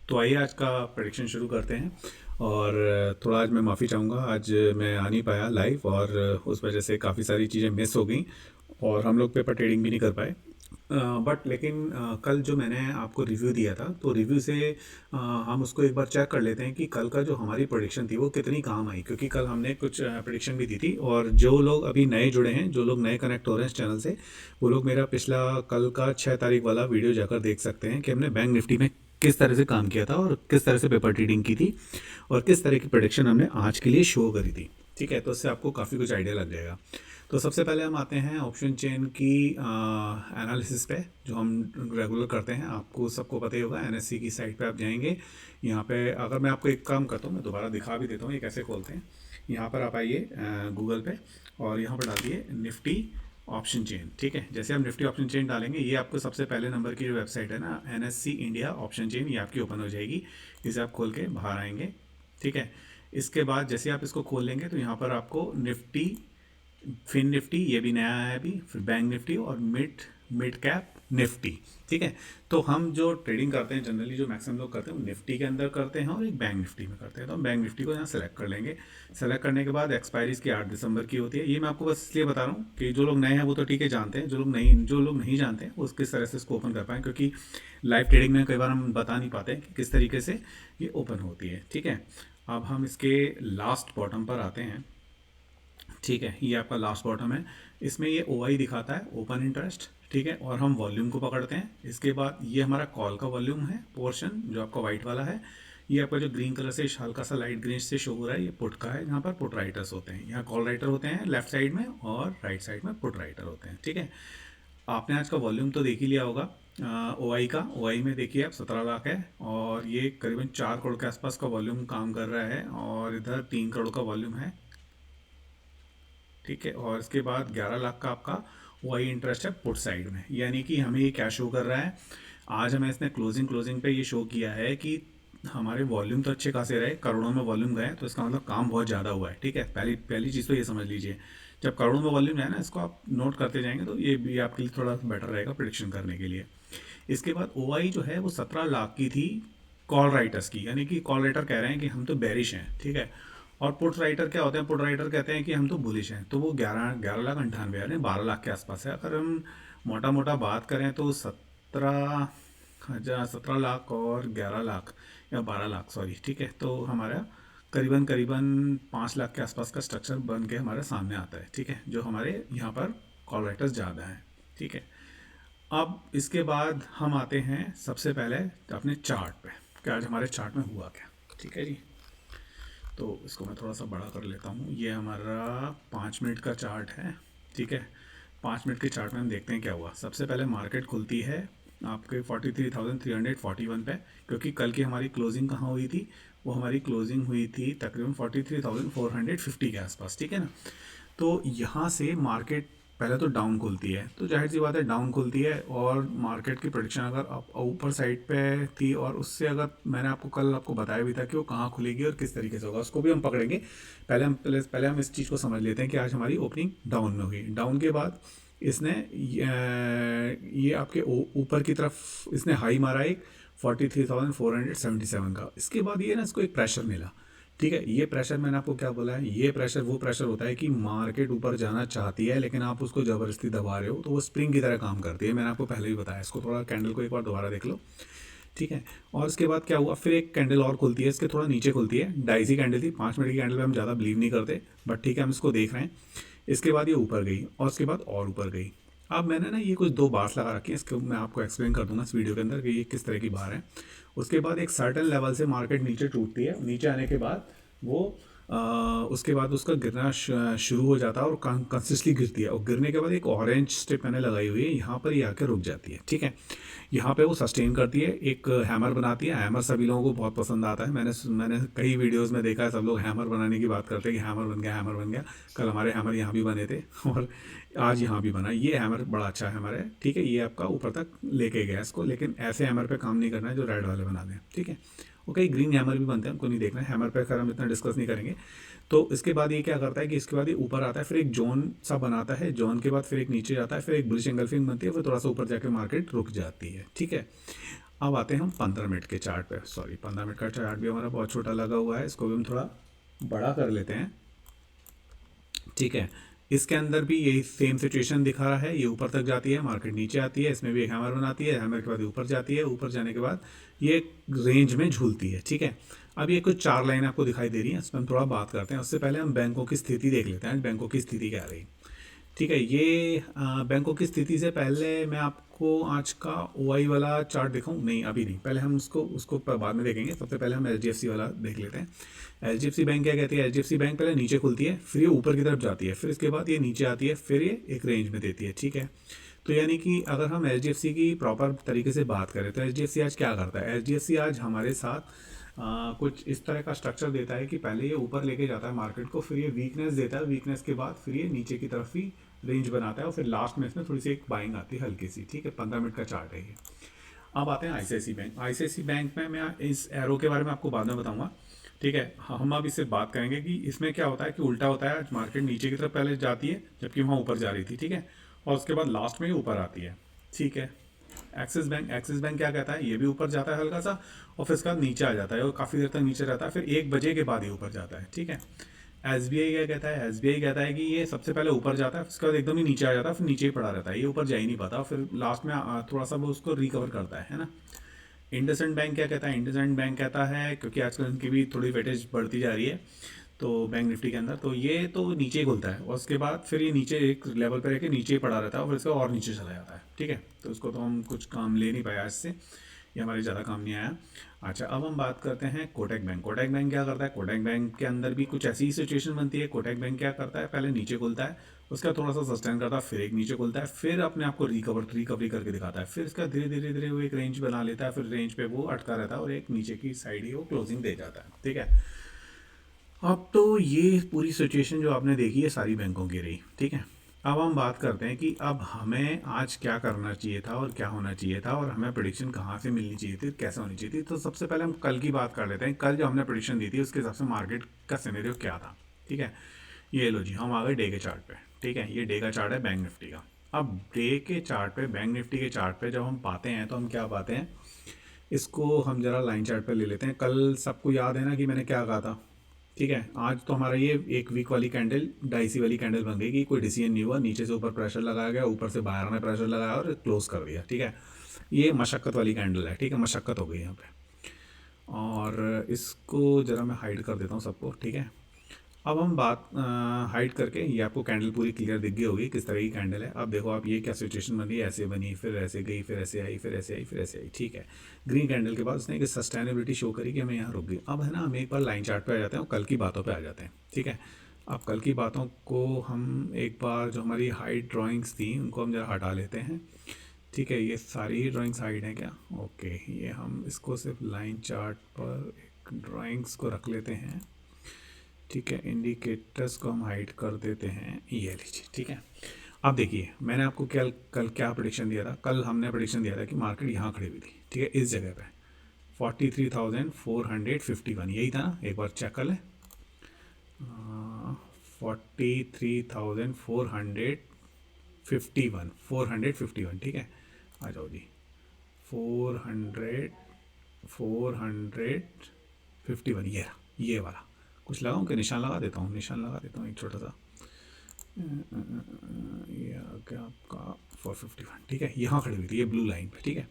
तो आइए आज का प्रेडिक्शन शुरू करते हैं। और थोड़ा आज मैं माफ़ी चाहूँगा, आज मैं आ नहीं पाया लाइव और उस वजह से काफ़ी सारी चीज़ें मिस हो गई और हम लोग पेपर ट्रेडिंग भी नहीं कर पाए। बट लेकिन कल जो मैंने आपको रिव्यू दिया था तो रिव्यू से हम उसको एक बार चेक कर लेते हैं कि कल का जो हमारी प्रेडिक्शन थी वो कितनी काम आई, क्योंकि कल हमने कुछ प्रेडिक्शन भी दी थी। और जो लोग अभी नए जुड़े हैं, जो लोग नए कनेक्ट हो रहे हैं इस चैनल से, वो लोग मेरा पिछला कल का 6 तारीख वाला वीडियो जाकर देख सकते हैं कि हमने बैंक निफ्टी में किस तरह से काम किया था और किस तरह से पेपर ट्रेडिंग की थी और किस तरह की प्रोडिक्शन हमने आज के लिए शो करी थी। ठीक है, तो इससे आपको काफ़ी कुछ आइडिया लग जाएगा। तो सबसे पहले हम आते हैं ऑप्शन चेन की एनालिसिस पे, जो हम रेगुलर करते हैं। आपको सबको पता ही होगा, एनएससी की साइट पे आप जाएंगे। यहाँ पे अगर मैं आपको एक काम करता हूँ, मैं दोबारा दिखा भी देता हूँ ये कैसे खोलते हैं। यहाँ पर आप आइए गूगल पे और यहाँ पर डालिए निफ्टी ऑप्शन चेन। ठीक है, जैसे हम निफ्टी ऑप्शन चेन डालेंगे, ये आपको सबसे पहले नंबर की जो वेबसाइट है ना, एनएससी इंडिया ऑप्शन चेन, ये आपकी ओपन हो जाएगी। इसे आप खोल के बाहर आएंगे। ठीक है, इसके बाद जैसे आप इसको खोल लेंगे तो यहाँ पर आपको निफ्टी, फिन निफ्टी, ये भी नया है अभी, फिर बैंक निफ्टी और मिड मिड कैप निफ्टी। ठीक है, तो हम जो ट्रेडिंग करते हैं जनरली, जो मैक्सिमम लोग करते हैं, वो निफ्टी के अंदर करते हैं और एक बैंक निफ्टी में करते हैं। तो हम बैंक निफ्टी को यहाँ सेलेक्ट कर लेंगे। सेलेक्ट करने के बाद एक्सपायरी इसकी 8 दिसंबर की होती है। ये मैं आपको बस इसलिए बता रहा हूँ कि जो लोग नए हैं वो तो ठीक है जानते हैं, जो लोग नहीं जानते हैं वो किस तरह से इसको ओपन कर पाएँ, क्योंकि लाइव ट्रेडिंग में कई बार हम बता नहीं पाते हैं कि किस तरीके से ये ओपन होती है। ठीक है, अब हम इसके लास्ट बॉटम पर आते हैं। ठीक है, ये आपका लास्ट बॉटम है। इसमें ये ओ आई दिखाता है, ओपन इंटरेस्ट। ठीक है, और हम वॉल्यूम को पकड़ते हैं। इसके बाद ये हमारा कॉल का वॉल्यूम है, पोर्शन जो आपका वाइट वाला है। ये आपका जो ग्रीन कलर से हल्का सा लाइट ग्रीन से शो हो रहा है, ये पुट का है। यहाँ पर पुट राइटर्स होते हैं, यहाँ कॉल राइटर होते हैं लेफ्ट साइड में और राइट साइड में पुट राइटर होते हैं। ठीक है, आपने आज का वॉल्यूम तो देख ही लिया होगा ओ आई का। ओ आई में देखिए आप 17 लाख है और ये करीबन 4 करोड़ के आसपास का वॉल्यूम काम कर रहा है और इधर 3 करोड़ का वॉल्यूम है। ठीक है, और इसके बाद 11 लाख का आपका वाई इंटरेस्ट है पुट साइड में, यानी कि हमें ये क्या शो कर रहा है। आज हमें इसने क्लोजिंग पे ये शो किया है कि हमारे वॉल्यूम तो अच्छे खासे रहे, करोड़ों में वॉल्यूम गए, तो इसका मतलब काम बहुत ज़्यादा हुआ है। ठीक है, पहली पहली चीज़ तो ये समझ लीजिए। जब करोड़ों में वॉल्यूम है ना, इसको आप नोट करते जाएंगे तो ये भी आपके लिए थोड़ा बेटर रहेगा प्रिडिक्शन करने के लिए। इसके बाद ओ आई जो है वो 17 लाख की थी कॉल राइटर्स की, यानी कि कॉल राइटर कह रहे हैं कि हम तो बेरिश हैं। ठीक है, और पुट राइटर क्या होते हैं, पुट राइटर कहते हैं कि हम तो बुलिश हैं। तो वो 11 11 लाख 98 यानी 12 लाख के आसपास है। अगर हम मोटा मोटा बात करें तो 17 लाख और 11 लाख या 12 लाख, सॉरी। ठीक है, तो हमारा करीबन करीबन 5 लाख के आसपास का स्ट्रक्चर बन के हमारे सामने आता है। ठीक है, जो हमारे यहाँ पर कॉल राइटर्स ज़्यादा हैं। ठीक है, अब इसके बाद हम आते हैं सबसे पहले अपने चार्ट पे कि आज हमारे चार्ट में हुआ क्या। ठीक है जी, तो इसको मैं थोड़ा सा बड़ा कर लेता हूँ। ये हमारा 5 मिनट का चार्ट है। ठीक है, 5 मिनट के चार्ट में हम देखते हैं क्या हुआ। सबसे पहले मार्केट खुलती है आपके 43,341 पे, क्योंकि कल की हमारी क्लोजिंग कहाँ हुई थी, वो हमारी क्लोजिंग हुई थी तकरीबन 43,450 के आसपास। ठीक है ना, तो यहाँ से मार्केट पहले तो डाउन खुलती है, तो जाहिर सी बात है डाउन खुलती है। और मार्केट की प्रेडिक्शन अगर ऊपर साइड पे थी, और उससे अगर मैंने आपको कल आपको बताया भी था कि वो कहाँ खुलेगी और किस तरीके से होगा, उसको भी हम पकड़ेंगे। पहले हम इस चीज़ को समझ लेते हैं कि आज हमारी ओपनिंग डाउन में हुई। डाउन के बाद इसने ये आपके ऊपर की तरफ इसने हाई मारा एक 43,477 का। इसके बाद ये ना इसको एक प्रेशर मिला। ठीक है, ये प्रेशर मैंने आपको क्या बोला है, ये प्रेशर वो प्रेशर होता है कि मार्केट ऊपर जाना चाहती है लेकिन आप उसको ज़बरदस्ती दबा रहे हो, तो वो स्प्रिंग की तरह काम करती है। मैंने आपको पहले ही बताया, इसको थोड़ा कैंडल को एक बार दोबारा देख लो। ठीक है, और इसके बाद क्या हुआ, फिर एक कैंडल और खुलती है, इसके थोड़ा नीचे खुलती है। डाइसी कैंडल थी, 5 मिनट की कैंडल पे हम ज़्यादा बिलीव नहीं करते, बट ठीक है हम इसको देख रहे हैं। इसके बाद ये ऊपर गई और उसके बाद और ऊपर गई। अब मैंने ना ये कुछ दो बार्स लगा रखी है, इसको मैं आपको एक्सप्लेन कर दूंगा इस वीडियो के अंदर कि ये किस तरह की बार है। उसके बाद एक सर्टेन लेवल से मार्केट नीचे टूटती है, नीचे आने के बाद वो उसके बाद उसका गिरना शुरू हो जाता है और कंसिस्टली गिरती है। और गिरने के बाद एक ऑरेंज स्ट्रिप मैंने लगाई हुई है, यहाँ पर ये आके रुक जाती है। ठीक है, यहाँ पे वो सस्टेन करती है, एक हैमर बनाती है। हैमर सभी लोगों को बहुत पसंद आता है। मैंने कई वीडियोस में देखा है, सब लोग हैमर बनाने की बात करते हैं कि हैमर बन गया, हैमर बन गया। कल हमारे हैमर यहाँ भी बने थे और आज यहाँ भी बना। ये हैमर बड़ा अच्छा हैमर है। ठीक है, ये आपका ऊपर तक लेके गया इसको, लेकिन ऐसे हैमर पे काम नहीं करना है जो रेड वाले बना दें। ठीक है, वो कई ग्रीन हैमर भी बनते हैं, उनको नहीं देखना है। हैमर पे खैर हम इतना डिस्कस नहीं करेंगे। तो इसके बाद ये क्या करता है कि इसके बाद ये ऊपर आता है, फिर एक जोन सा बनाता है, जोन के बाद फिर एक नीचे जाता है, फिर एक बुलिश एंगल्फिंग बनती है, फिर थोड़ा सा ऊपर जाके मार्केट रुक जाती है। ठीक है, अब आते हैं हम 15 मिनट के चार्ट पे। सॉरी, 15 मिनट का चार्ट भी हमारा बहुत छोटा लगा हुआ है, इसको भी हम थोड़ा बड़ा कर लेते हैं। ठीक है, इसके अंदर भी यही सेम सिचुएशन दिखा रहा है। ये ऊपर तक जाती है, मार्केट नीचे आती है, इसमें भी एक हैमर बनाती है, हैमर के बाद ये ऊपर जाती है, ऊपर जाने के बाद ये रेंज में झूलती है। ठीक है, अब ये कुछ 4 लाइन आपको दिखाई दे रही है, इस पर हम थोड़ा बात करते हैं। उससे पहले हम बैंकों की स्थिति देख लेते हैं, बैंकों की स्थिति क्या रही। ठीक है, ये बैंकों की स्थिति से पहले मैं आपको आज का ओआई वाला चार्ट दिखाऊं? नहीं, अभी नहीं, पहले हम उसको उसको बाद में देखेंगे। सबसे पहले हम एचडीएफसी वाला देख लेते हैं। एचडीएफसी बैंक क्या कहती है? एचडीएफसी बैंक पहले नीचे खुलती है, फिर ये ऊपर की तरफ जाती है, फिर इसके बाद ये नीचे आती है, फिर ये एक रेंज में देती है। ठीक है, तो यानी कि अगर हम एचडीएफसी की प्रॉपर तरीके से बात करें तो एचडीएफसी आज क्या करता है? एचडीएफसी आज हमारे साथ कुछ इस तरह का स्ट्रक्चर देता है कि पहले ये ऊपर लेके जाता है मार्केट को, फिर ये वीकनेस देता है, वीकनेस के बाद फिर ये नीचे की तरफ ही रेंज बनाता है, और फिर लास्ट में इसमें थोड़ी सी एक बाइंग आती है हल्की सी। ठीक है, 15 मिनट का चार्ट है ये। अब आते हैं आईसीआईसी बैंक। आईसीआईसी बैंक में मैं इस एरो के बारे में आपको बाद में बताऊंगा। ठीक है, हम अब इससे बात करेंगे कि इसमें क्या होता है कि उल्टा होता है। आज मार्केट नीचे की तरफ पहले जाती है, जबकि वहाँ ऊपर जा रही थी। ठीक है, और उसके बाद लास्ट में ये ऊपर आती है। ठीक है, एक्सिस बैंक क्या कहता है? ये भी ऊपर जाता है हल्का सा, और फिर इसका नीचे आ जाता है, और काफ़ी देर तक नीचे रहता है, फिर 1 बजे के बाद ये ऊपर जाता है। ठीक है, एसबीआई क्या कहता है? एसबीआई कहता है कि ये सबसे पहले ऊपर जाता है, उसके बाद एकदम ही नीचे आ जाता है, फिर नीचे ही पड़ा रहता है, ये ऊपर जा ही नहीं पाता, फिर लास्ट में थोड़ा सा वो उसको रिकवर करता है ना। इंडसइंड बैंक क्या कहता है? इंडसइंड बैंक कहता है, क्योंकि आजकल इनकी भी थोड़ी वेटेज बढ़ती जा रही है तो बैंक निफ्टी के अंदर, तो ये तो नीचे ही खुलता है, और उसके बाद फिर ये नीचे एक लेवल पर रहकर नीचे ही पड़ा रहता है, और फिर इसका और नीचे चला जाता है। ठीक है, तो उसको तो हम कुछ काम ले नहीं पाया इससे, ये हमारे ज़्यादा काम नहीं आया। अच्छा, अब हम बात करते हैं कोटक बैंक। कोटक बैंक क्या करता है? कोटक बैंक के अंदर भी कुछ ऐसी ही सिचुएशन बनती है। कोटक बैंक क्या करता है? पहले नीचे खुलता है, उसका थोड़ा सा सस्टेन करता है, फिर एक नीचे खुलता है, फिर अपने आप को रिकवरी करके दिखाता है, फिर इसका धीरे धीरे धीरे वो एक रेंज बना लेता है, फिर रेंज पे वो अटका रहता है, और एक नीचे की साइड ही वो क्लोजिंग दे जाता है। ठीक है, अब तो ये पूरी सिचुएशन जो आपने देखी है सारी बैंकों की रही। ठीक है, अब हम बात करते हैं कि अब हमें आज क्या करना चाहिए था और क्या होना चाहिए था, और हमें प्रेडिक्शन कहाँ से मिलनी चाहिए थी, कैसे होनी चाहिए थी। तो सबसे पहले हम कल की बात कर लेते हैं। कल जो हमने प्रेडिक्शन दी थी उसके हिसाब से मार्केट का सिनेरियो क्या था। ठीक है, ये लो जी, हम आ गए डे के चार्ट पे। ठीक है, ये डे का चार्ट है बैंक निफ्टी का। अब डे के चार्ट पे, बैंक निफ्टी के चार्ट पे जब हम पाते हैं तो हम क्या पाते हैं, इसको हम जरा लाइन चार्ट पे ले लेते हैं। कल सबको याद है ना कि मैंने क्या कहा था? ठीक है, आज तो हमारा ये एक वीक वाली कैंडल, डाइसी वाली कैंडल बन गई कि कोई डिसीजन नहीं हुआ, नीचे से ऊपर प्रेशर लगाया गया, ऊपर से बाहर ने प्रेशर लगाया और क्लोज कर दिया। ठीक है, ये मशक्क़त वाली कैंडल है। ठीक है, मशक्क़त हो गई यहाँ पे, और इसको ज़रा मैं हाइड कर देता हूँ सबको। ठीक है, अब हम बात हाइड करके, ये आपको कैंडल पूरी क्लियर दिख गई होगी किस तरह की कैंडल है। अब देखो आप, ये क्या सिचुएशन बनी, ऐसे बनी, फिर ऐसे गई, फिर ऐसे आई, फिर ऐसे आई, फिर ऐसे आई। ठीक है, ग्रीन कैंडल के बाद उसने एक सस्टेनेबिलिटी शो करी कि हमें यहाँ रुक गई। अब है ना, हम एक बार लाइन चार्ट पे आ जाते हैं और कल की बातों पे आ जाते हैं। ठीक है, अब कल की बातों को हम एक बार, जो हमारी हाइड ड्राइंग्स थी उनको हम जरा हटा लेते हैं। ठीक है, ये सारी ही ड्राइंग्स हाइड हैं क्या? ओके, ये हम इसको सिर्फ लाइन चार्ट पर एक ड्राइंग्स को रख लेते हैं। ठीक है, इंडिकेटर्स को हम हाइड कर देते हैं, ये लीजिए। ठीक है, अब देखिए, मैंने आपको कल क्या प्रेडिक्शन दिया था? कल हमने प्रेडिक्शन दिया था कि मार्केट यहाँ खड़ी हुई थी। ठीक है, इस जगह पे 43,451, यही था ना? एक बार चेक कर लें। 43,451, 451। ठीक है, आ जाओ जी, 451, ये वाला कुछ लगाऊं कि निशान लगा देता हूँ? निशान लगा देता हूँ एक छोटा सा, ये क्या आपका 451। ठीक है, यहाँ खड़ी हुई थी ये ब्लू लाइन पे। ठीक है,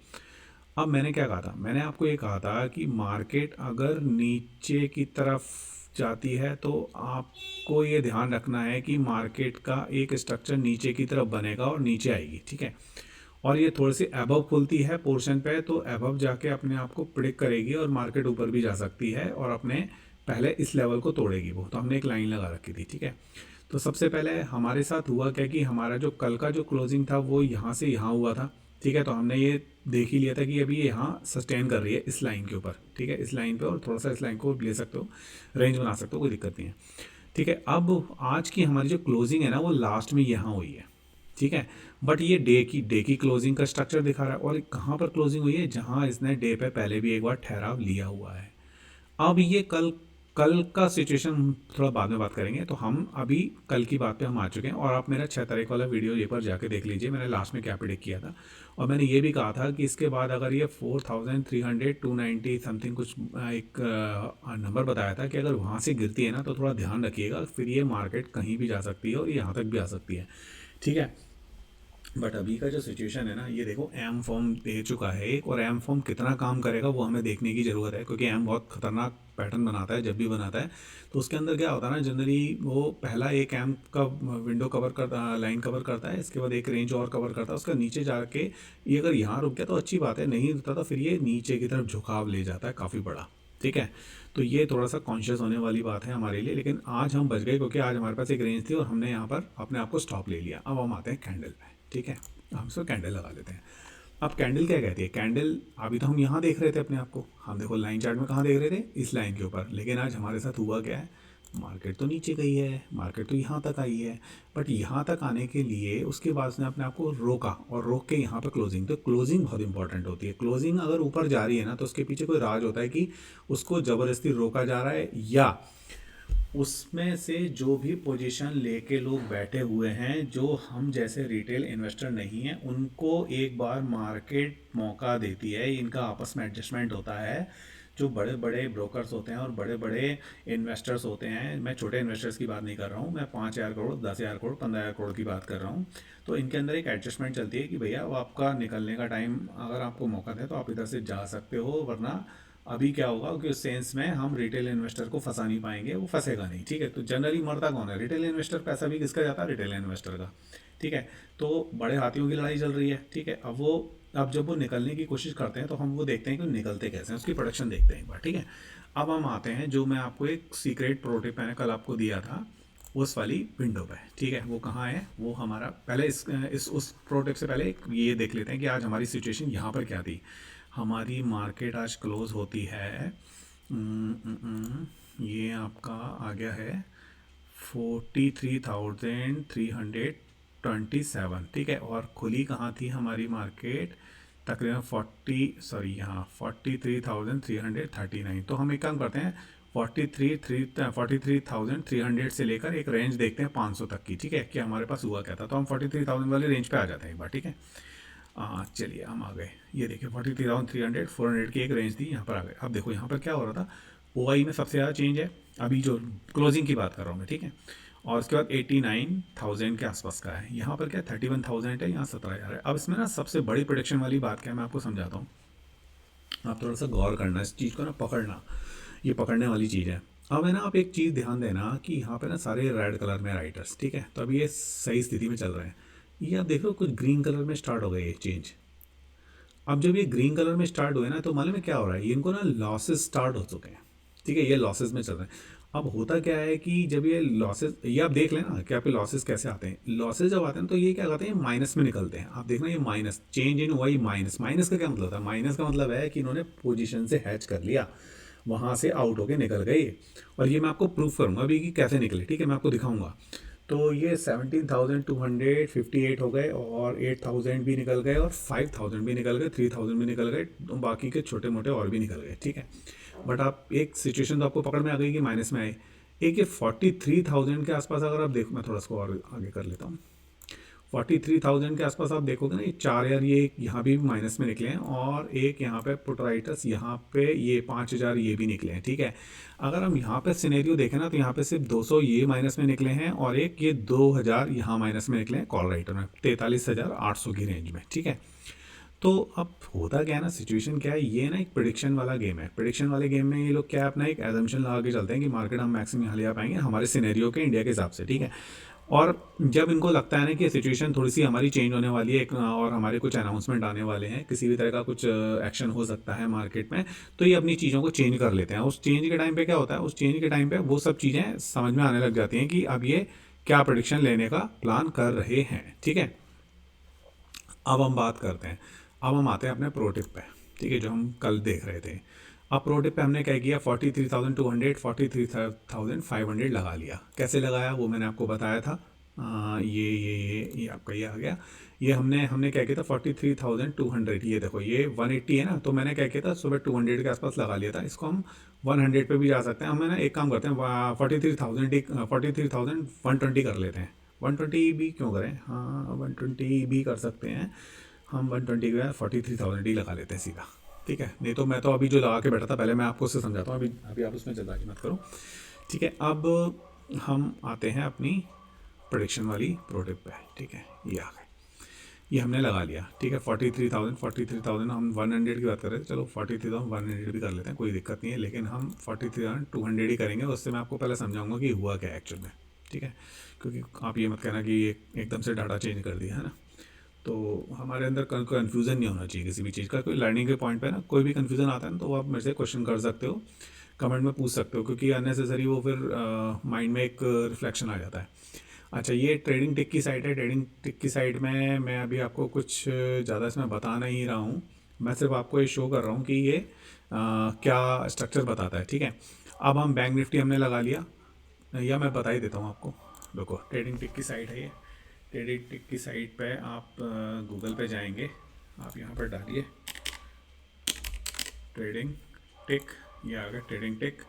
अब मैंने क्या कहा था? मैंने आपको ये कहा था कि मार्केट अगर नीचे की तरफ जाती है तो आपको ये ध्यान रखना है कि मार्केट का एक स्ट्रक्चर नीचे की तरफ बनेगा और नीचे आएगी। ठीक है, और ये थोड़ी सी अबव खुलती है पोर्शन पे, तो अबव जाके अपने आप को प्रिडिक्ट करेगी और मार्केट ऊपर भी जा सकती है, और अपने पहले इस लेवल को तोड़ेगी वो। तो हमने एक लाइन लगा रखी थी। ठीक है, तो सबसे पहले हमारे साथ हुआ क्या कि हमारा जो कल का जो क्लोजिंग था वो यहाँ से यहाँ हुआ था। ठीक है, तो हमने ये देख ही लिया था कि अभी ये यहाँ सस्टेन कर रही है इस लाइन के ऊपर। ठीक है, इस लाइन पे, और थोड़ा सा इस लाइन को ले सकते हो, रेंज बना सकते हो, कोई दिक्कत नहीं है। ठीक है, अब आज की हमारी जो क्लोजिंग है ना वो लास्ट में यहाँ हुई है। ठीक है, बट ये डे की क्लोजिंग का स्ट्रक्चर दिखा रहा है, और कहाँ पर क्लोजिंग हुई है? जहाँ इसने डे पे पहले भी एक बार ठहराव लिया हुआ है। अब ये कल कल का सिचुएशन हम थोड़ा बाद में बात करेंगे। तो हम अभी कल की बात पे हम आ चुके हैं, और आप मेरा 6 तारीख वाला वीडियो ये पर जाके देख लीजिए, मैंने लास्ट में क्या प्रिडिक्ट किया था। और मैंने ये भी कहा था कि इसके बाद अगर ये 4300 290 समथिंग कुछ एक नंबर बताया था कि अगर वहाँ से गिरती है ना तो थोड़ा ध्यान रखिएगा, फिर ये मार्केट कहीं भी जा सकती है और यहाँ तक भी आ सकती है, ठीक है। बट अभी का जो सिचुएशन है ना, ये देखो एम फॉर्म दे चुका है एक, और एम फॉर्म कितना काम करेगा वो हमें देखने की ज़रूरत है, क्योंकि एम बहुत खतरनाक पैटर्न बनाता है जब भी बनाता है। तो उसके अंदर क्या होता है ना, जनरली वो पहला एक एम का विंडो कवर करता, लाइन कवर करता है, इसके बाद एक रेंज और कवर करता है, उसका नीचे जाके ये अगर यहाँ रुक गया तो अच्छी बात है, नहीं रुकता तो फिर ये नीचे की तरफ झुकाव ले जाता है काफ़ी बड़ा, ठीक है। तो ये थोड़ा सा कॉन्शियस होने वाली बात है हमारे लिए, लेकिन आज हम बच गए क्योंकि आज हमारे पास एक रेंज थी और हमने यहाँ पर अपने आप को स्टॉप ले लिया। अब हम आते हैं कैंडल पे, ठीक है। हम इसको कैंडल लगा लेते हैं। अब कैंडल क्या कहती है? कैंडल अभी तो हम यहाँ देख रहे थे अपने आप को, हम देखो लाइन चार्ट में कहाँ देख रहे थे, इस लाइन के ऊपर, लेकिन आज हमारे साथ हुआ क्या है, मार्केट तो नीचे गई है, मार्केट तो यहाँ तक आई है, बट यहाँ तक आने के लिए उसके बाद उसने अपने आप को रोका, और रोक के यहाँ पर क्लोजिंग, तो क्लोजिंग बहुत इंपॉर्टेंट होती है। क्लोजिंग अगर ऊपर जा रही है ना तो उसके पीछे कोई राज होता है कि उसको ज़बरदस्ती रोका जा रहा है, या उसमें से जो भी पोजीशन लेके लोग बैठे हुए हैं, जो हम जैसे रिटेल इन्वेस्टर नहीं हैं, उनको एक बार मार्केट मौका देती है, इनका आपस में एडजस्टमेंट होता है। जो बड़े बड़े ब्रोकर्स होते हैं और बड़े बड़े इन्वेस्टर्स होते हैं, मैं छोटे इन्वेस्टर्स की बात नहीं कर रहा हूँ, मैं 5,000 करोड़ 10,000 करोड़ 15,000 करोड़ की बात कर रहा हूँ। तो इनके अंदर एक एडजस्टमेंट चलती है कि भैया वो आपका निकलने का टाइम अगर आपको मौका दे तो आप इधर से जा सकते हो, वरना अभी क्या होगा कि उस सेंस में हम रिटेल इन्वेस्टर को फंसा नहीं पाएंगे, वो फंसेगा नहीं, ठीक है। तो जनरली मरता कौन है? Retail investor. पैसा भी किसका जाता है? रिटेल इन्वेस्टर का, ठीक है। तो बड़े हाथियों की लड़ाई चल रही है, ठीक है। अब जब वो निकलने की कोशिश करते हैं तो हम वो देखते हैं कि निकलते कैसे हैं, उसकी प्रोडक्शन देखते हैं एक बार, ठीक है। अब हम आते हैं, जो मैं आपको एक सीक्रेट प्रो टिप मैंने कल आपको दिया था उस वाली विंडो पे, ठीक है। वो कहाँ है? वो हमारा पहले इस उस प्रो टिप से पहले ये देख लेते हैं कि आज हमारी सिचुएशन यहाँ पर क्या थी। हमारी मार्केट आज क्लोज होती है, ये आपका आ गया है 43,327, ठीक है। और खुली कहाँ थी हमारी मार्केट? तकरीबन 43,339। तो हम एक काम करते हैं, 43,300 से लेकर एक रेंज देखते हैं 500 तक की, ठीक है, कि हमारे पास हुआ क्या था। तो हम 43,000 वाले रेंज पे आ जाते हैं एक बार, ठीक है। चलिए हम आ गए, ये देखिए 43,300 400 की एक रेंज थी, यहाँ पर आ गए। अब देखो यहाँ पर क्या हो रहा था, OI में सबसे ज़्यादा चेंज है अभी, जो क्लोजिंग की बात कर रहा हूँ मैं, ठीक है। और उसके बाद 89,000 के आसपास का है, यहाँ पर क्या 31,000 है, यहाँ 17,000 है। अब इसमें ना सबसे बड़ी प्रोडिक्शन वाली बात क्या है, मैं आपको समझाता हूँ। आप थोड़ा सा गौर करना इस चीज़ को ना, पकड़ना, ये पकड़ने वाली चीज़ है। अब है ना, आप एक चीज़ ध्यान देना कि यहाँ पे ना सारे रेड कलर में राइटर्स, ठीक है। तो अभी ये सही स्थिति में चल रहे हैं। ये आप देखो कुछ ग्रीन कलर में स्टार्ट हो गए ये चेंज। अब जब ये ग्रीन कलर में स्टार्ट हुए ना तो मालूम है क्या हो रहा है, ये इनको ना लॉसेस स्टार्ट हो चुके हैं, ठीक है। ये लॉसेस में चल रहे हैं। अब होता क्या है कि जब ये लॉसेस, ये आप देख लेना कि आपके लॉसेस कैसे आते हैं। लॉसेस जब आते हैं तो ये क्या करते हैं, माइनस में निकलते हैं। आप देखना ये minus, change in y minus. Minus का क्या मतलब था? माइनस का मतलब है कि इन्होंने पोजीशन से हैच कर लिया, वहाँ से आउट होके निकल गए। और ये मैं आपको प्रूफ करूँगा अभी कि कैसे निकले, ठीक है, मैं आपको दिखाऊंगा। तो ये 17,258 हो गए, और 8,000 भी निकल गए, और 5,000 भी निकल गए, 3,000 भी निकल गए, तो बाकी के छोटे मोटे और भी निकल गए, ठीक है। बट आप एक सिचुएशन तो आपको पकड़ में आ गई कि माइनस में आए। एक ये 43,000 के आसपास अगर आप देखो, मैं थोड़ा इसको और आगे कर लेता हूँ। 43,000 के आसपास आप देखोगे ना, ये 4,000 ये यहाँ भी माइनस में निकले हैं, और एक यहाँ पे पुट राइटर्स, यहाँ पे ये 5,000 ये भी निकले हैं, ठीक है। अगर हम यहाँ पे सिनेरियो देखें ना तो यहाँ पे सिर्फ 200 ये माइनस में निकले हैं, और एक ये 2,000 यहाँ माइनस में निकले हैं कॉल राइटर में, 43,800 की रेंज में, ठीक है। तो अब होता क्या है ना, सिचुएशन क्या है, ये ना एक प्रिडिक्शन वाला गेम है। प्रिडिक्शन वाले गेम में ये लोग क्या अपना एक एजम्पशन लगा के चलते हैं कि मार्केट हम मैक्सिमम यहाँ ले आ पाएंगे हमारे सिनेरियो के, इंडिया के हिसाब से, ठीक है। और जब इनको लगता है ना कि सिचुएशन थोड़ी सी हमारी चेंज होने वाली है, और हमारे कुछ अनाउंसमेंट आने वाले हैं, किसी भी तरह का कुछ एक्शन हो सकता है मार्केट में, तो ये अपनी चीज़ों को चेंज कर लेते हैं। उस चेंज के टाइम पे क्या होता है, उस चेंज के टाइम पे वो सब चीज़ें समझ में आने लग जाती हैं कि अब ये क्या प्रेडिक्शन लेने का प्लान कर रहे हैं, ठीक है। अब हम बात करते हैं, अब हम आते हैं अपने प्रो टिप पे, ठीक है, जो हम कल देख रहे थे। अब प्रो टिप पे हमने क्या किया, 43,200 43,500 लगा लिया। कैसे लगाया वो मैंने आपको बताया था ये आपका ये आ गया। ये हमने हमने क्या किया था 43,200, ये देखो ये 180 है ना, तो मैंने क्या किया था सुबह 200 के आसपास लगा लिया था। इसको हम 100 पे भी जा सकते हैं। हम है ना एक काम करते हैं 43,120 कर लेते हैं। 120 भी क्यों करें, हाँ 120 भी कर सकते हैं हम। 120 के बाद 43,000 ही लगा लेते हैं सीधा, ठीक है। नहीं तो मैं तो अभी जो लगा के बैठा था पहले मैं आपको उससे समझाता हूँ, अभी अभी आप उसमें जल्दबाजी मत करो, ठीक है। अब हम आते हैं अपनी प्रोडिक्शन वाली प्रोडक्ट पे, ठीक है। ये आ गए, ये हमने लगा लिया, ठीक है। 43,000 हम 100 की बात कर रहे थे, चलो 43,100 भी कर लेते हैं, कोई दिक्कत नहीं है। लेकिन हम 43,200 ही करेंगे। उससे मैं आपको पहले समझाऊंगा कि हुआ क्या है एक्चुअल में, ठीक है। क्योंकि आप ये मत कहना कि एकदम से डाटा चेंज कर दिया है ना, तो हमारे अंदर कन्फ्यूज़न नहीं होना चाहिए किसी भी चीज़ का। कोई लर्निंग के पॉइंट पे ना कोई भी कन्फ्यूज़न आता है ना, तो आप मेरे से क्वेश्चन कर सकते हो, कमेंट में पूछ सकते हो, क्योंकि अननेसेसरी वो फिर माइंड में एक रिफ्लेक्शन आ जाता है। अच्छा, ये ट्रेडिंग टिक की साइट है। ट्रेडिंग टिक की साइट में मैं अभी आपको कुछ ज़्यादा इसमें बता नहीं रहा हूँ। मैं सिर्फ आपको ये शो कर रहा हूँ कि ये क्या स्ट्रक्चर बताता है, ठीक है। अब हम बैंक निफ्टी हमने लगा लिया, या मैं बता ही देता हूँ आपको। देखो ट्रेडिंग टिक की साइट है ये। ट्रेडिंग टिक की साइट पे आप गूगल पे जाएंगे, आप यहाँ पर डालिए ट्रेडिंग टिक, ये आ गया ट्रेडिंग टिक,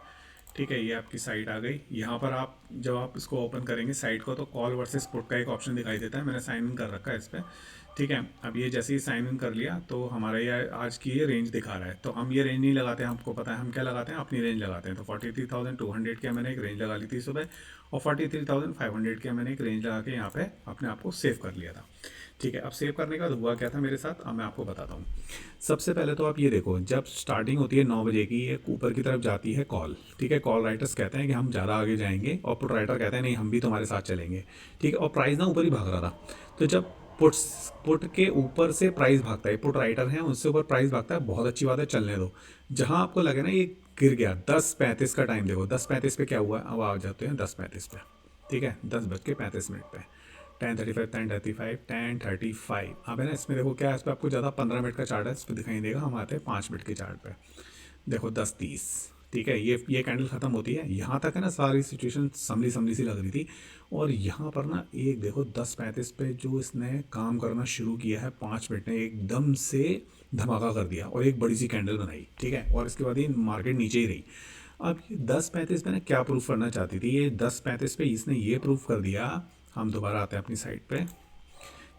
ठीक है। ये आपकी साइट आ गई। यहाँ पर आप जब आप इसको ओपन करेंगे साइट को, तो कॉल वर्सेस पुट का एक ऑप्शन दिखाई देता है। मैंने साइन इन कर रखा है इस पर, ठीक है। अब ये जैसे ही साइन इन कर लिया तो हमारा ये आज की ये रेंज दिखा रहा है। तो हम ये रेंज नहीं लगाते हैं, आपको पता है हम क्या लगाते हैं, अपनी रेंज लगाते हैं। तो 43,200 की मैंने एक रेंज लगा ली थी सुबह, और 43,500 की मैंने एक रेंज लगा के यहाँ पे अपने आप को सेव कर लिया था, ठीक है। अब सेव करने के बाद हुआ क्या था मेरे साथ, अब मैं आपको बताता हूँ। सबसे पहले तो आप ये देखो, जब स्टार्टिंग होती है 9 बजे की, ये ऊपर की तरफ जाती है कॉल, ठीक है। कॉल राइटर्स कहते हैं कि हम ज़्यादा आगे जाएंगे, और पुट राइटर कहते हैं नहीं हम भी तुम्हारे साथ चलेंगे, ठीक है। और प्राइस ना ऊपर ही भाग रहा था। तो जब पुट के ऊपर से प्राइस भागता है, पुट राइटर है उससे ऊपर प्राइस भागता है, बहुत अच्छी बात है, चलने दो। जहाँ आपको लगे ना ये गिर गया, 10:35 का टाइम देखो, 10:35 पे क्या हुआ, अब आ जाते हैं 10:35 पे, ठीक है। 10:35 पे 10:35, 10:35, 10:35। अब है ना इसमें देखो क्या है, इस पर आपको ज़्यादा 15 मिनट का चार्ट है, इस पर दिखाई देगा। हम आते हैं 5 मिनट के चार्ट पे, देखो 10:30, ठीक है। ये कैंडल ख़त्म होती है, यहाँ तक है ना सारी सिचुएशन समली समली सी लग रही थी। और यहाँ पर ना एक देखो 10:35 पे जो इसने काम करना शुरू किया है, 5 मिनट ने एकदम से धमाका कर दिया और एक बड़ी सी कैंडल बनाई, ठीक है। और इसके बाद ये मार्केट नीचे ही रही। अब ये 10:35 पे ना क्या प्रूफ करना चाहती थी, ये 10:35 पे इसने ये प्रूफ कर दिया। हम दोबारा आते हैं अपनी साइट पे,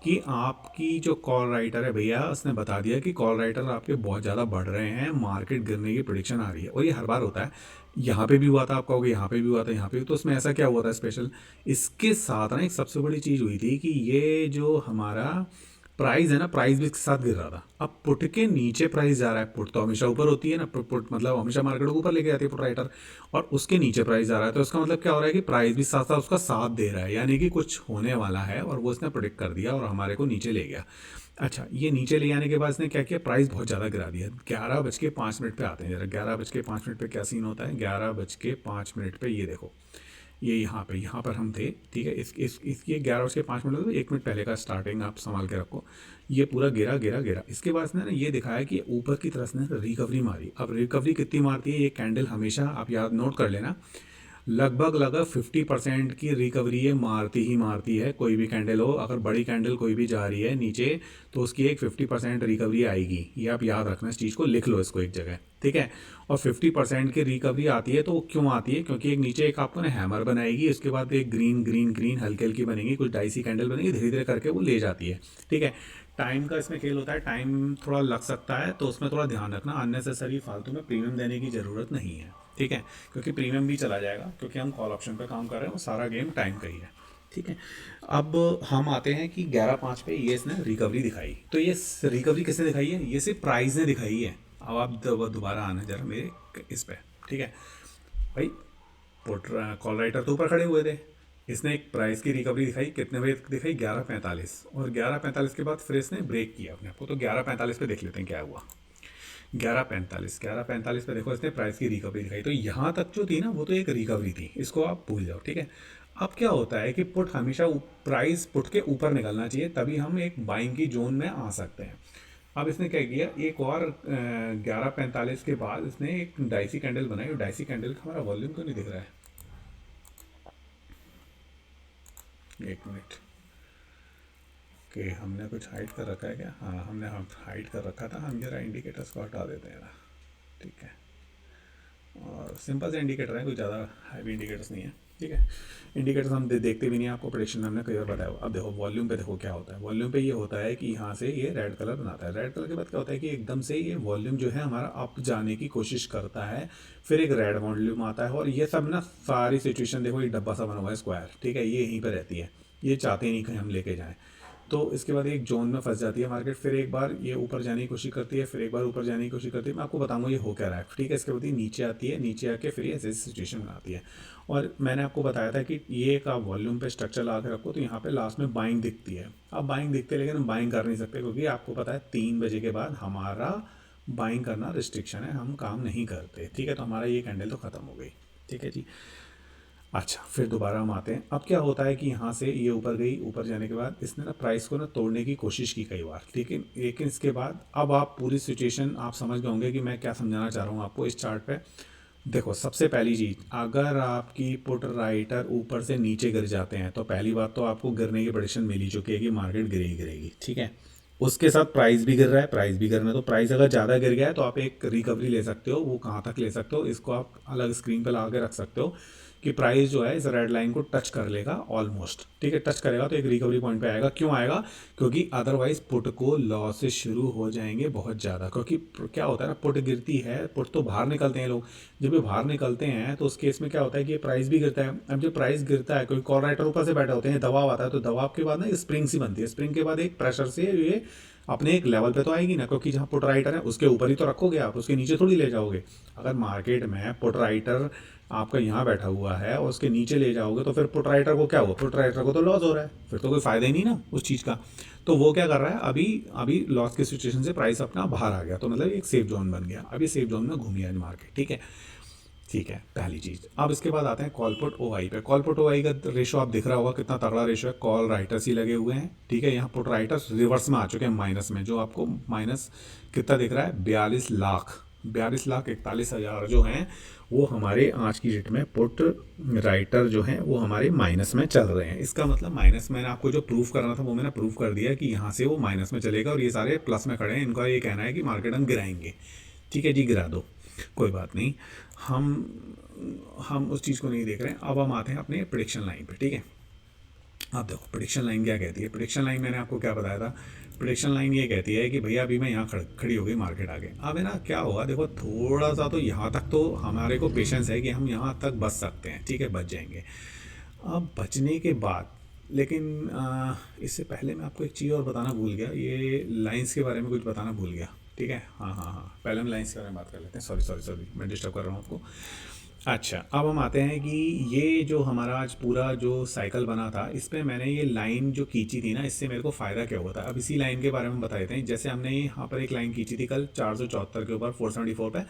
कि आपकी जो कॉल राइटर है भैया, उसने बता दिया कि कॉल राइटर आपके बहुत ज़्यादा बढ़ रहे हैं, मार्केट गिरने की प्रेडिक्शन आ रही है। और ये हर बार होता है, यहाँ पे भी हुआ था, आप कहोगे यहाँ पे भी हुआ था, यहाँ पे भी। तो उसमें ऐसा क्या हुआ था स्पेशल, इसके साथ ना एक सबसे बड़ी चीज़ हुई थी कि ये जो हमारा प्राइस है ना, प्राइस भी इसके साथ गिर रहा था। अब पुट के नीचे प्राइस जा रहा है, पुट तो हमेशा ऊपर होती है ना, पुट मतलब हमेशा मार्केट को ऊपर लेके जाती है पुट राइटर, और उसके नीचे प्राइस जा रहा है। तो उसका मतलब क्या हो रहा है कि प्राइस भी साथ साथ उसका साथ दे रहा है, यानी कि कुछ होने वाला है, और वो उसने प्रोडिक्ट कर दिया और हमारे को नीचे ले गया। अच्छा, ये नीचे ले जाने के बाद इसने क्या किया, प्राइस बहुत ज़्यादा गिरा दिया। 11:05 पे आते हैं जरा, 11:05 पे क्या सीन होता है। 11:05 पे ये देखो, ये यहाँ पर हम थे, ठीक है। ये 11:05 तो 1 मिनट पहले का स्टार्टिंग आप संभाल के रखो। ये पूरा गिरा गिरा गिरा, इसके बाद इसने ना ये दिखाया कि ऊपर की तरफ ने रिकवरी मारी। अब रिकवरी कितनी मारती है ये कैंडल, हमेशा आप याद नोट कर लेना, लगभग लगभग 50% की रिकवरी ये मारती ही मारती है। कोई भी कैंडल हो, अगर बड़ी कैंडल कोई भी जा रही है नीचे, तो उसकी एक 50% रिकवरी आएगी। ये आप याद रखना, इस चीज़ को लिख लो इसको एक जगह, ठीक है। और 50% की रिकवरी आती है, तो वो क्यों आती है, क्योंकि एक नीचे एक आपको ना हैमर बनाएगी, उसके बाद एक ग्रीन ग्रीन ग्रीन हल्की हल्की बनेगी, कुछ डाइसी कैंडल बनेगी, धीरे धीरे करके वो ले जाती है, ठीक है। टाइम का इसमें खेल होता है, टाइम थोड़ा लग सकता है, तो उसमें थोड़ा ध्यान रखना। अननेसेसरी फालतू में प्रीमियम देने की ज़रूरत नहीं है, ठीक है। क्योंकि प्रीमियम भी चला जाएगा, क्योंकि हम कॉल ऑप्शन पे काम कर रहे हैं, वो सारा गेम टाइम का ही है, ठीक है। अब हम आते हैं कि 11:05 पे ये इसने रिकवरी दिखाई। तो ये रिकवरी किसने दिखाई है, ये सिर्फ प्राइस ने दिखाई है। अब आप दोबारा आना जरा मेरे इस पे, ठीक है भाई। पोर्टर कॉल राइटर तो ऊपर खड़े हुए थे, इसने एक प्राइस की रिकवरी दिखाई, कितने बजे दिखाई, 11:45। और 11:45 के बाद फिर इसने ब्रेक किया अपने आपको। तो 11:45 पे देख लेते हैं क्या हुआ। 11:45 पे देखो इसने प्राइस की रिकवरी दिखाई। तो यहाँ तक जो थी ना, वो तो एक रिकवरी थी, इसको आप भूल जाओ, ठीक है। अब क्या होता है कि पुट हमेशा प्राइस पुट के ऊपर निकलना चाहिए, तभी हम एक बाइंग की जोन में आ सकते हैं। अब इसने क्या किया, एक और 11:45 के बाद इसने एक डाइसी कैंडल बनाई। और डाइसी कैंडल का हमारा वॉल्यूम क्यों नहीं दिख रहा है, एक मिनट कि हमने कुछ हाइड कर रखा है क्या? हाँ, हमने हाइड कर रखा था। हम जरा इंडिकेटर्स को हटा देते हैं ना। ठीक है, और सिंपल से इंडिकेटर है, कोई ज़्यादा हैवी इंडिकेटर्स नहीं है। ठीक है, इंडिकेटर्स हम देखते भी नहीं है, आपको प्रेडिक्शन हमने कई बार बताया हुआ। अब देखो वॉल्यूम पे, देखो क्या होता है वॉल्यूम पे। ये होता है कि यहाँ से ये रेड कलर बनाता है। रेड कलर के बाद क्या होता है कि एकदम से ये वॉल्यूम जो है हमारा अप जाने की कोशिश करता है, फिर एक रेड वॉल्यूम आता है। और ये सब ना सारी सिचुएशन देखो, ये डब्बा सा बना हुआ है स्क्वायर, ठीक है, ये यहीं पर रहती है। ये चाहते नहीं कहीं हम लेके जाएं। तो इसके बाद एक जोन में फंस जाती है मार्केट, फिर एक बार ये ऊपर जाने की कोशिश करती है, फिर एक बार ऊपर जाने की कोशिश करती है। मैं आपको बताऊंगा ये हो क्या रहा है। ठीक है, इसके बाद ये नीचे आती है, नीचे आके फिर ये ऐसी सिचुएशन बनाती है। और मैंने आपको बताया था कि ये एक आप वॉल्यूम पे स्ट्रक्चर ला के रखो तो यहाँ पे लास्ट में बाइंग दिखती है। अब बाइंग दिखती है, लेकिन हम बाइंग कर नहीं सकते, क्योंकि आपको पता है 3 बजे के बाद हमारा बाइंग करना रिस्ट्रिक्शन है, हम काम नहीं करते। ठीक है, तो हमारा ये कैंडल तो ख़त्म हो गई। ठीक है जी। अच्छा, फिर दोबारा हम आते हैं। अब क्या होता है कि यहाँ से ये ऊपर गई, ऊपर जाने के बाद इसने ना प्राइस को ना तोड़ने की कोशिश की कई बार, लेकिन लेकिन इसके बाद अब आप पूरी सिचुएशन आप समझ गए होंगे कि मैं क्या समझाना चाह रहा हूँ आपको इस चार्ट पे। देखो, सबसे पहली चीज़, अगर आपकी पुट राइटर ऊपर से नीचे गिर जाते हैं तो पहली बात तो आपको गिरने की प्रेडिक्शन मिल ही चुकी है कि मार्केट गिरेगी गिरेगी। ठीक है, उसके साथ प्राइस भी गिर रहा है, प्राइस भी गिरना है। तो प्राइस अगर ज़्यादा गिर गया है तो आप एक रिकवरी ले सकते हो। वो कहाँ तक ले सकते हो, इसको आप अलग स्क्रीन पर ला के रख सकते हो कि प्राइस जो है इस रेड लाइन को टच कर लेगा ऑलमोस्ट। ठीक है, टच करेगा तो एक रिकवरी पॉइंट पे आएगा। क्यों आएगा? क्योंकि अदरवाइज पुट को लॉसेस शुरू हो जाएंगे बहुत ज़्यादा। क्योंकि क्या होता है ना, पुट गिरती है, पुट तो बाहर निकलते हैं लोग। जब ये बाहर निकलते हैं तो उस केस में क्या होता है कि ये प्राइस भी गिरता है। अब जब प्राइस गिरता है, कोई कॉल राइटर ऊपर से बैठे होते हैं, दबाव आता है, तो दबाव के बाद ना स्प्रिंग सी बनती है। स्प्रिंग के बाद एक प्रेशर से ये अपने एक लेवल पे तो आएगी ना, क्योंकि जहाँ पुट राइटर है उसके ऊपर ही तो रखोगे आप, उसके नीचे थोड़ी ले जाओगे। अगर मार्केट में पुट राइटर आपका यहाँ बैठा हुआ है और उसके नीचे ले जाओगे तो फिर पुट राइटर को क्या हुआ? पुट राइटर को तो लॉस हो रहा है, फिर तो कोई फायदा ही नहीं ना उस चीज़ का। तो वो क्या कर रहा है, अभी अभी लॉस की सिचुएशन से प्राइस अपना बाहर आ गया, तो मतलब एक सेफ जोन बन गया। अभी सेफ जोन में घूमी आज मार्केट। ठीक है, ठीक है, पहली चीज़। अब इसके बाद आते हैं कॉल पुट ओ आई पे। कॉल पुट ओ आई का रेशो आप दिख रहा होगा कितना तगड़ा रेशो है। कॉल राइटर्स ही लगे हुए हैं। ठीक है, यहाँ पुट राइटर्स रिवर्स में आ चुके हैं, माइनस में। जो आपको माइनस कितना दिख रहा है, 42 लाख, 42,41,000 जो हैं वो हमारे आज की डेट में पुट राइटर जो हैं वो हमारे माइनस में चल रहे हैं। इसका मतलब माइनस, मैंने आपको जो प्रूफ करना था वो मैंने प्रूफ कर दिया कि यहाँ से वो माइनस में चलेगा और ये सारे प्लस में खड़े हैं। इनका ये कहना है कि मार्केट हम गिराएंगे। ठीक है जी, गिरा दो, कोई बात नहीं। हम उस चीज़ को नहीं देख रहे हैं। अब हम आते हैं अपने प्रेडिक्शन लाइन पे। ठीक है, अब देखो प्रेडिक्शन लाइन क्या कहती है। प्रेडिक्शन लाइन मैंने आपको क्या बताया था। प्रेडिक्शन लाइन ये कहती है कि भैया अभी मैं यहाँ खड़ी हो गई मार्केट आगे। अब है ना क्या होगा, देखो थोड़ा सा तो यहाँ तक तो हमारे को पेशेंस है कि हम यहाँ तक बच सकते हैं। ठीक है, बच जाएंगे। अब बचने के बाद, लेकिन इससे पहले मैं आपको एक चीज़ और बताना भूल गया, ये लाइंस के बारे में कुछ बताना भूल गया। ठीक है, हाँ हाँ हाँ, पहले हम लाइंस के बारे में बात कर लेते हैं। सॉरी सॉरी सॉरी, मैं डिस्टर्ब कर रहा हूँ आपको। अच्छा, अब हम आते हैं कि ये जो हमारा आज पूरा जो साइकिल बना था, इस पे मैंने ये लाइन जो खींची थी ना, इससे मेरे को फ़ायदा क्या हुआ था। अब इसी लाइन के बारे में बता देते हैं। जैसे हमने यहाँ पर एक लाइन खींची थी कल 474 के ऊपर 474 पे।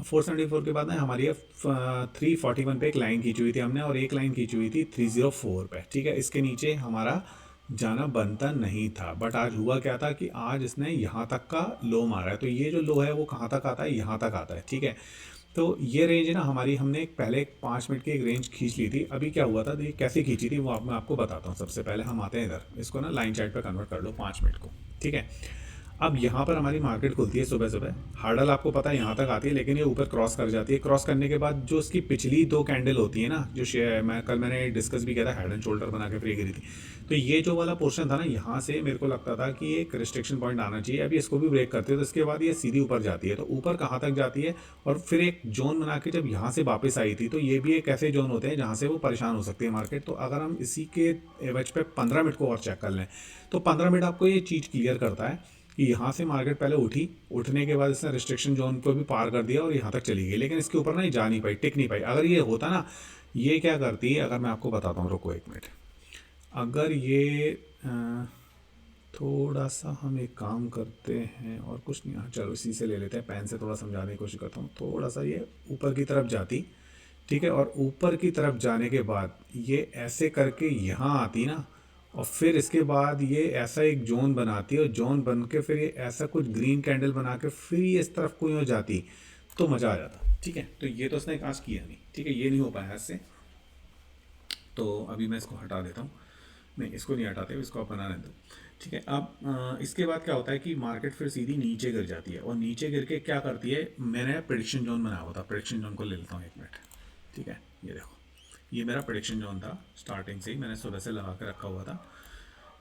474 के बाद ना हमारी 341 पे एक लाइन खींची हुई थी हमने, और एक लाइन खींची हुई थी 304 पे। ठीक है, इसके नीचे हमारा जाना बनता नहीं था। बट आज हुआ क्या था कि आज इसने यहाँ तक का लो मारा है। तो ये जो लो है वो कहाँ तक आता है, यहाँ तक आता है। ठीक है, तो ये रेंज है ना हमारी, हमने पहले 5 मिनट की एक रेंज खींच ली थी। अभी क्या हुआ था, देखिए कैसे खींची थी वो मैं आपको बताता हूँ। सबसे पहले हम आते हैं इधर, इसको ना लाइन चार्ट पे कन्वर्ट कर लो 5 मिनट को। ठीक है, अब यहाँ पर हमारी मार्केट खुलती है सुबह सुबह। हार्डल आपको पता है यहाँ तक आती है, लेकिन ये ऊपर क्रॉस कर जाती है। क्रॉस करने के बाद जो उसकी पिछली 2 कैंडल होती है ना, जो शेयर मैंने डिस्कस भी किया था, हेड एंड शोल्डर बना के फिर गिरी थी। तो ये जो वाला पोर्शन था ना, यहाँ से मेरे को लगता था कि एक रिस्ट्रिक्शन पॉइंट आना चाहिए। अभी इसको भी ब्रेक करती है तो इसके बाद ये सीधी ऊपर जाती है। तो ऊपर कहाँ तक जाती है, और फिर एक जोन बना के जब यहाँ से वापस आई थी, तो ये भी एक ऐसे जोन होते हैं जहाँ से वो परेशान हो सकती है मार्केट। तो अगर हम इसी के एवज पे 15 मिनट को और चेक कर लें तो 15 मिनट आपको ये चीज़ क्लियर करता है कि यहाँ से मार्केट पहले उठी, उठने के बाद इसने रिस्ट्रिक्शन जोन को भी पार कर दिया और यहाँ तक चली गई, लेकिन इसके ऊपर ना ये जा नहीं पाई, टिक नहीं पाई। अगर ये होता ना, ये क्या करती है, अगर मैं आपको बताता हूँ, रुको 1 मिनट। अगर ये थोड़ा सा हम एक काम करते हैं, और कुछ नहीं, हाँ चलो इसी से ले लेते हैं, पेन से थोड़ा समझाने की कोशिश करता हूँ। थोड़ा सा ये ऊपर की तरफ जाती, ठीक है, और ऊपर की तरफ जाने के बाद ये ऐसे करके यहाँ आती ना, और फिर इसके बाद ये ऐसा एक जोन बनाती है, और जोन बन के फिर ये ऐसा कुछ ग्रीन कैंडल बना के फिर ये इस तरफ को यूँ जाती, तो मज़ा आ जाता। ठीक है, तो ये तो उसने आज किया नहीं। ठीक है, ये नहीं हो पाया इससे, तो अभी मैं इसको हटा देता हूँ। नहीं, इसको नहीं हटाते, इसको आप बना रहने दो। ठीक है। अब इसके बाद क्या होता है कि मार्केट फिर सीधी नीचे गिर जाती है, और नीचे गिर के क्या करती है, मैंने प्रेडिक्शन जोन बनाया हुआ था, प्रेडिक्शन जोन को ले लेता हूँ 1 मिनट। ठीक है, ये देखो, ये मेरा प्रेडिक्शन जोन था, स्टार्टिंग से ही मैंने सुबह से लगा के रखा हुआ था।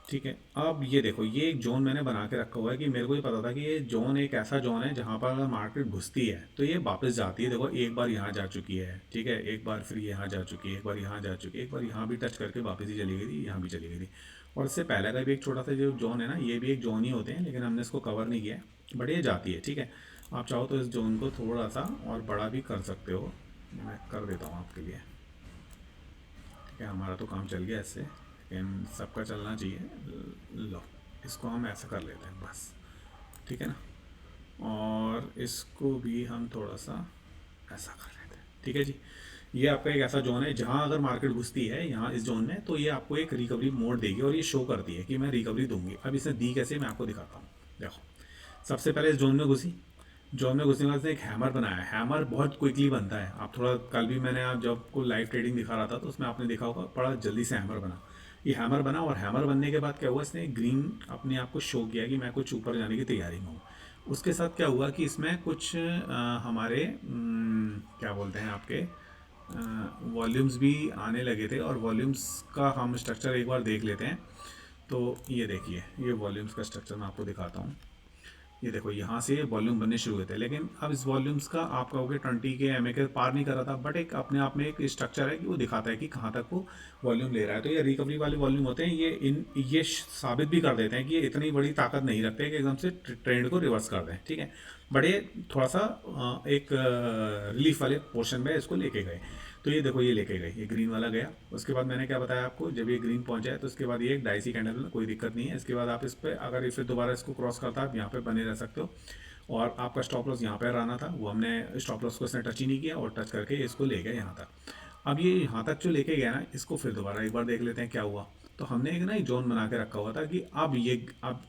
ठीक है। अब ये देखो, ये एक जोन मैंने बना के रखा हुआ है कि मेरे को ये पता था कि ये जोन एक ऐसा जोन है जहाँ पर अगर मार्केट घुसती है तो ये वापस जाती है। देखो, एक बार यहाँ जा चुकी है, ठीक है, एक बार फिर यहाँ जा चुकी है, एक बार यहाँ जा चुकी है, एक बार यहाँ भी टच करके वापस ही चली गई थी, यहाँ भी चली गई थी। और इससे पहले का भी एक छोटा सा जो जोन है ना, ये भी एक जोन ही होते हैं, लेकिन हमने इसको कवर नहीं किया है, बट ये जाती है। ठीक है। आप चाहो तो इस जोन को थोड़ा सा और बड़ा भी कर सकते हो, मैं कर देता हूँ आपके लिए। ठीक है, हमारा तो काम चल गया इससे, लेकिन सबका चलना चाहिए। लो, इसको हम ऐसा कर लेते हैं बस। ठीक है ना, और इसको भी हम थोड़ा सा ऐसा कर लेते हैं। ठीक है जी। ये आपका एक ऐसा जोन है जहाँ अगर मार्केट घुसती है यहाँ इस जोन में, तो ये आपको एक रिकवरी मोड देगी और ये शो करती है कि मैं रिकवरी दूंगी। अब इसे दी कैसे, मैं आपको दिखाता हूँ। देखो, सबसे पहले इस जोन में घुसी, जोन में घुसने के बाद इसने एक हैमर बनाया है। हैमर बहुत क्विकली बनता है। आप थोड़ा, कल भी मैंने आप जब को लाइव ट्रेडिंग दिखा रहा था तो उसमें आपने देखा होगा, बड़ा जल्दी से हैमर बना। ये हैमर बना, और हैमर बनने के बाद क्या हुआ, इसने ग्रीन अपने आप को शो किया कि मैं कुछ ऊपर जाने की तैयारी में हूँ। उसके साथ क्या हुआ कि इसमें कुछ हमारे क्या बोलते हैं आपके वॉल्यूम्स भी आने लगे थे, और वॉल्यूम्स का हम स्ट्रक्चर एक बार देख लेते हैं। तो ये देखिए, ये वॉल्यूम्स का स्ट्रक्चर मैं आपको दिखाता हूँ। ये देखो, यहाँ से वॉल्यूम बनने शुरू हुए थे, लेकिन अब इस वॉल्यूम्स का आप कहोगे 20 के एम के पार नहीं कर रहा था, बट एक अपने आप में एक स्ट्रक्चर है कि वो दिखाता है कि कहाँ तक वो वॉल्यूम ले रहा है। तो ये रिकवरी वाले वॉल्यूम होते हैं, ये साबित भी कर देते हैं कि ये इतनी बड़ी ताकत नहीं रखते कि एकदम से ट्रेंड को रिवर्स कर दें। ठीक है, बट ये थोड़ा सा एक रिलीफ वाले पोर्शन में इसको लेके गए। तो ये देखो, ये लेके गए, ये ग्रीन वाला गया। उसके बाद मैंने क्या बताया आपको, जब ये ग्रीन पहुंचा है तो उसके बाद ये एक डाइसी कैंडल में कोई दिक्कत नहीं है। इसके बाद आप इस पर अगर फिर दोबारा इसको क्रॉस करता है, आप यहाँ पे बने रह सकते हो। और आपका स्टॉप लॉस यहाँ पर आना था, वो हमने स्टॉप लॉस को इसने टच ही नहीं किया, और टच करके इसको ले गया यहाँ तक। अब ये यहाँ तक जो लेके गया ना, इसको फिर दोबारा एक बार देख लेते हैं क्या हुआ। तो हमने एक ना एक जोन बना के रखा हुआ था कि अब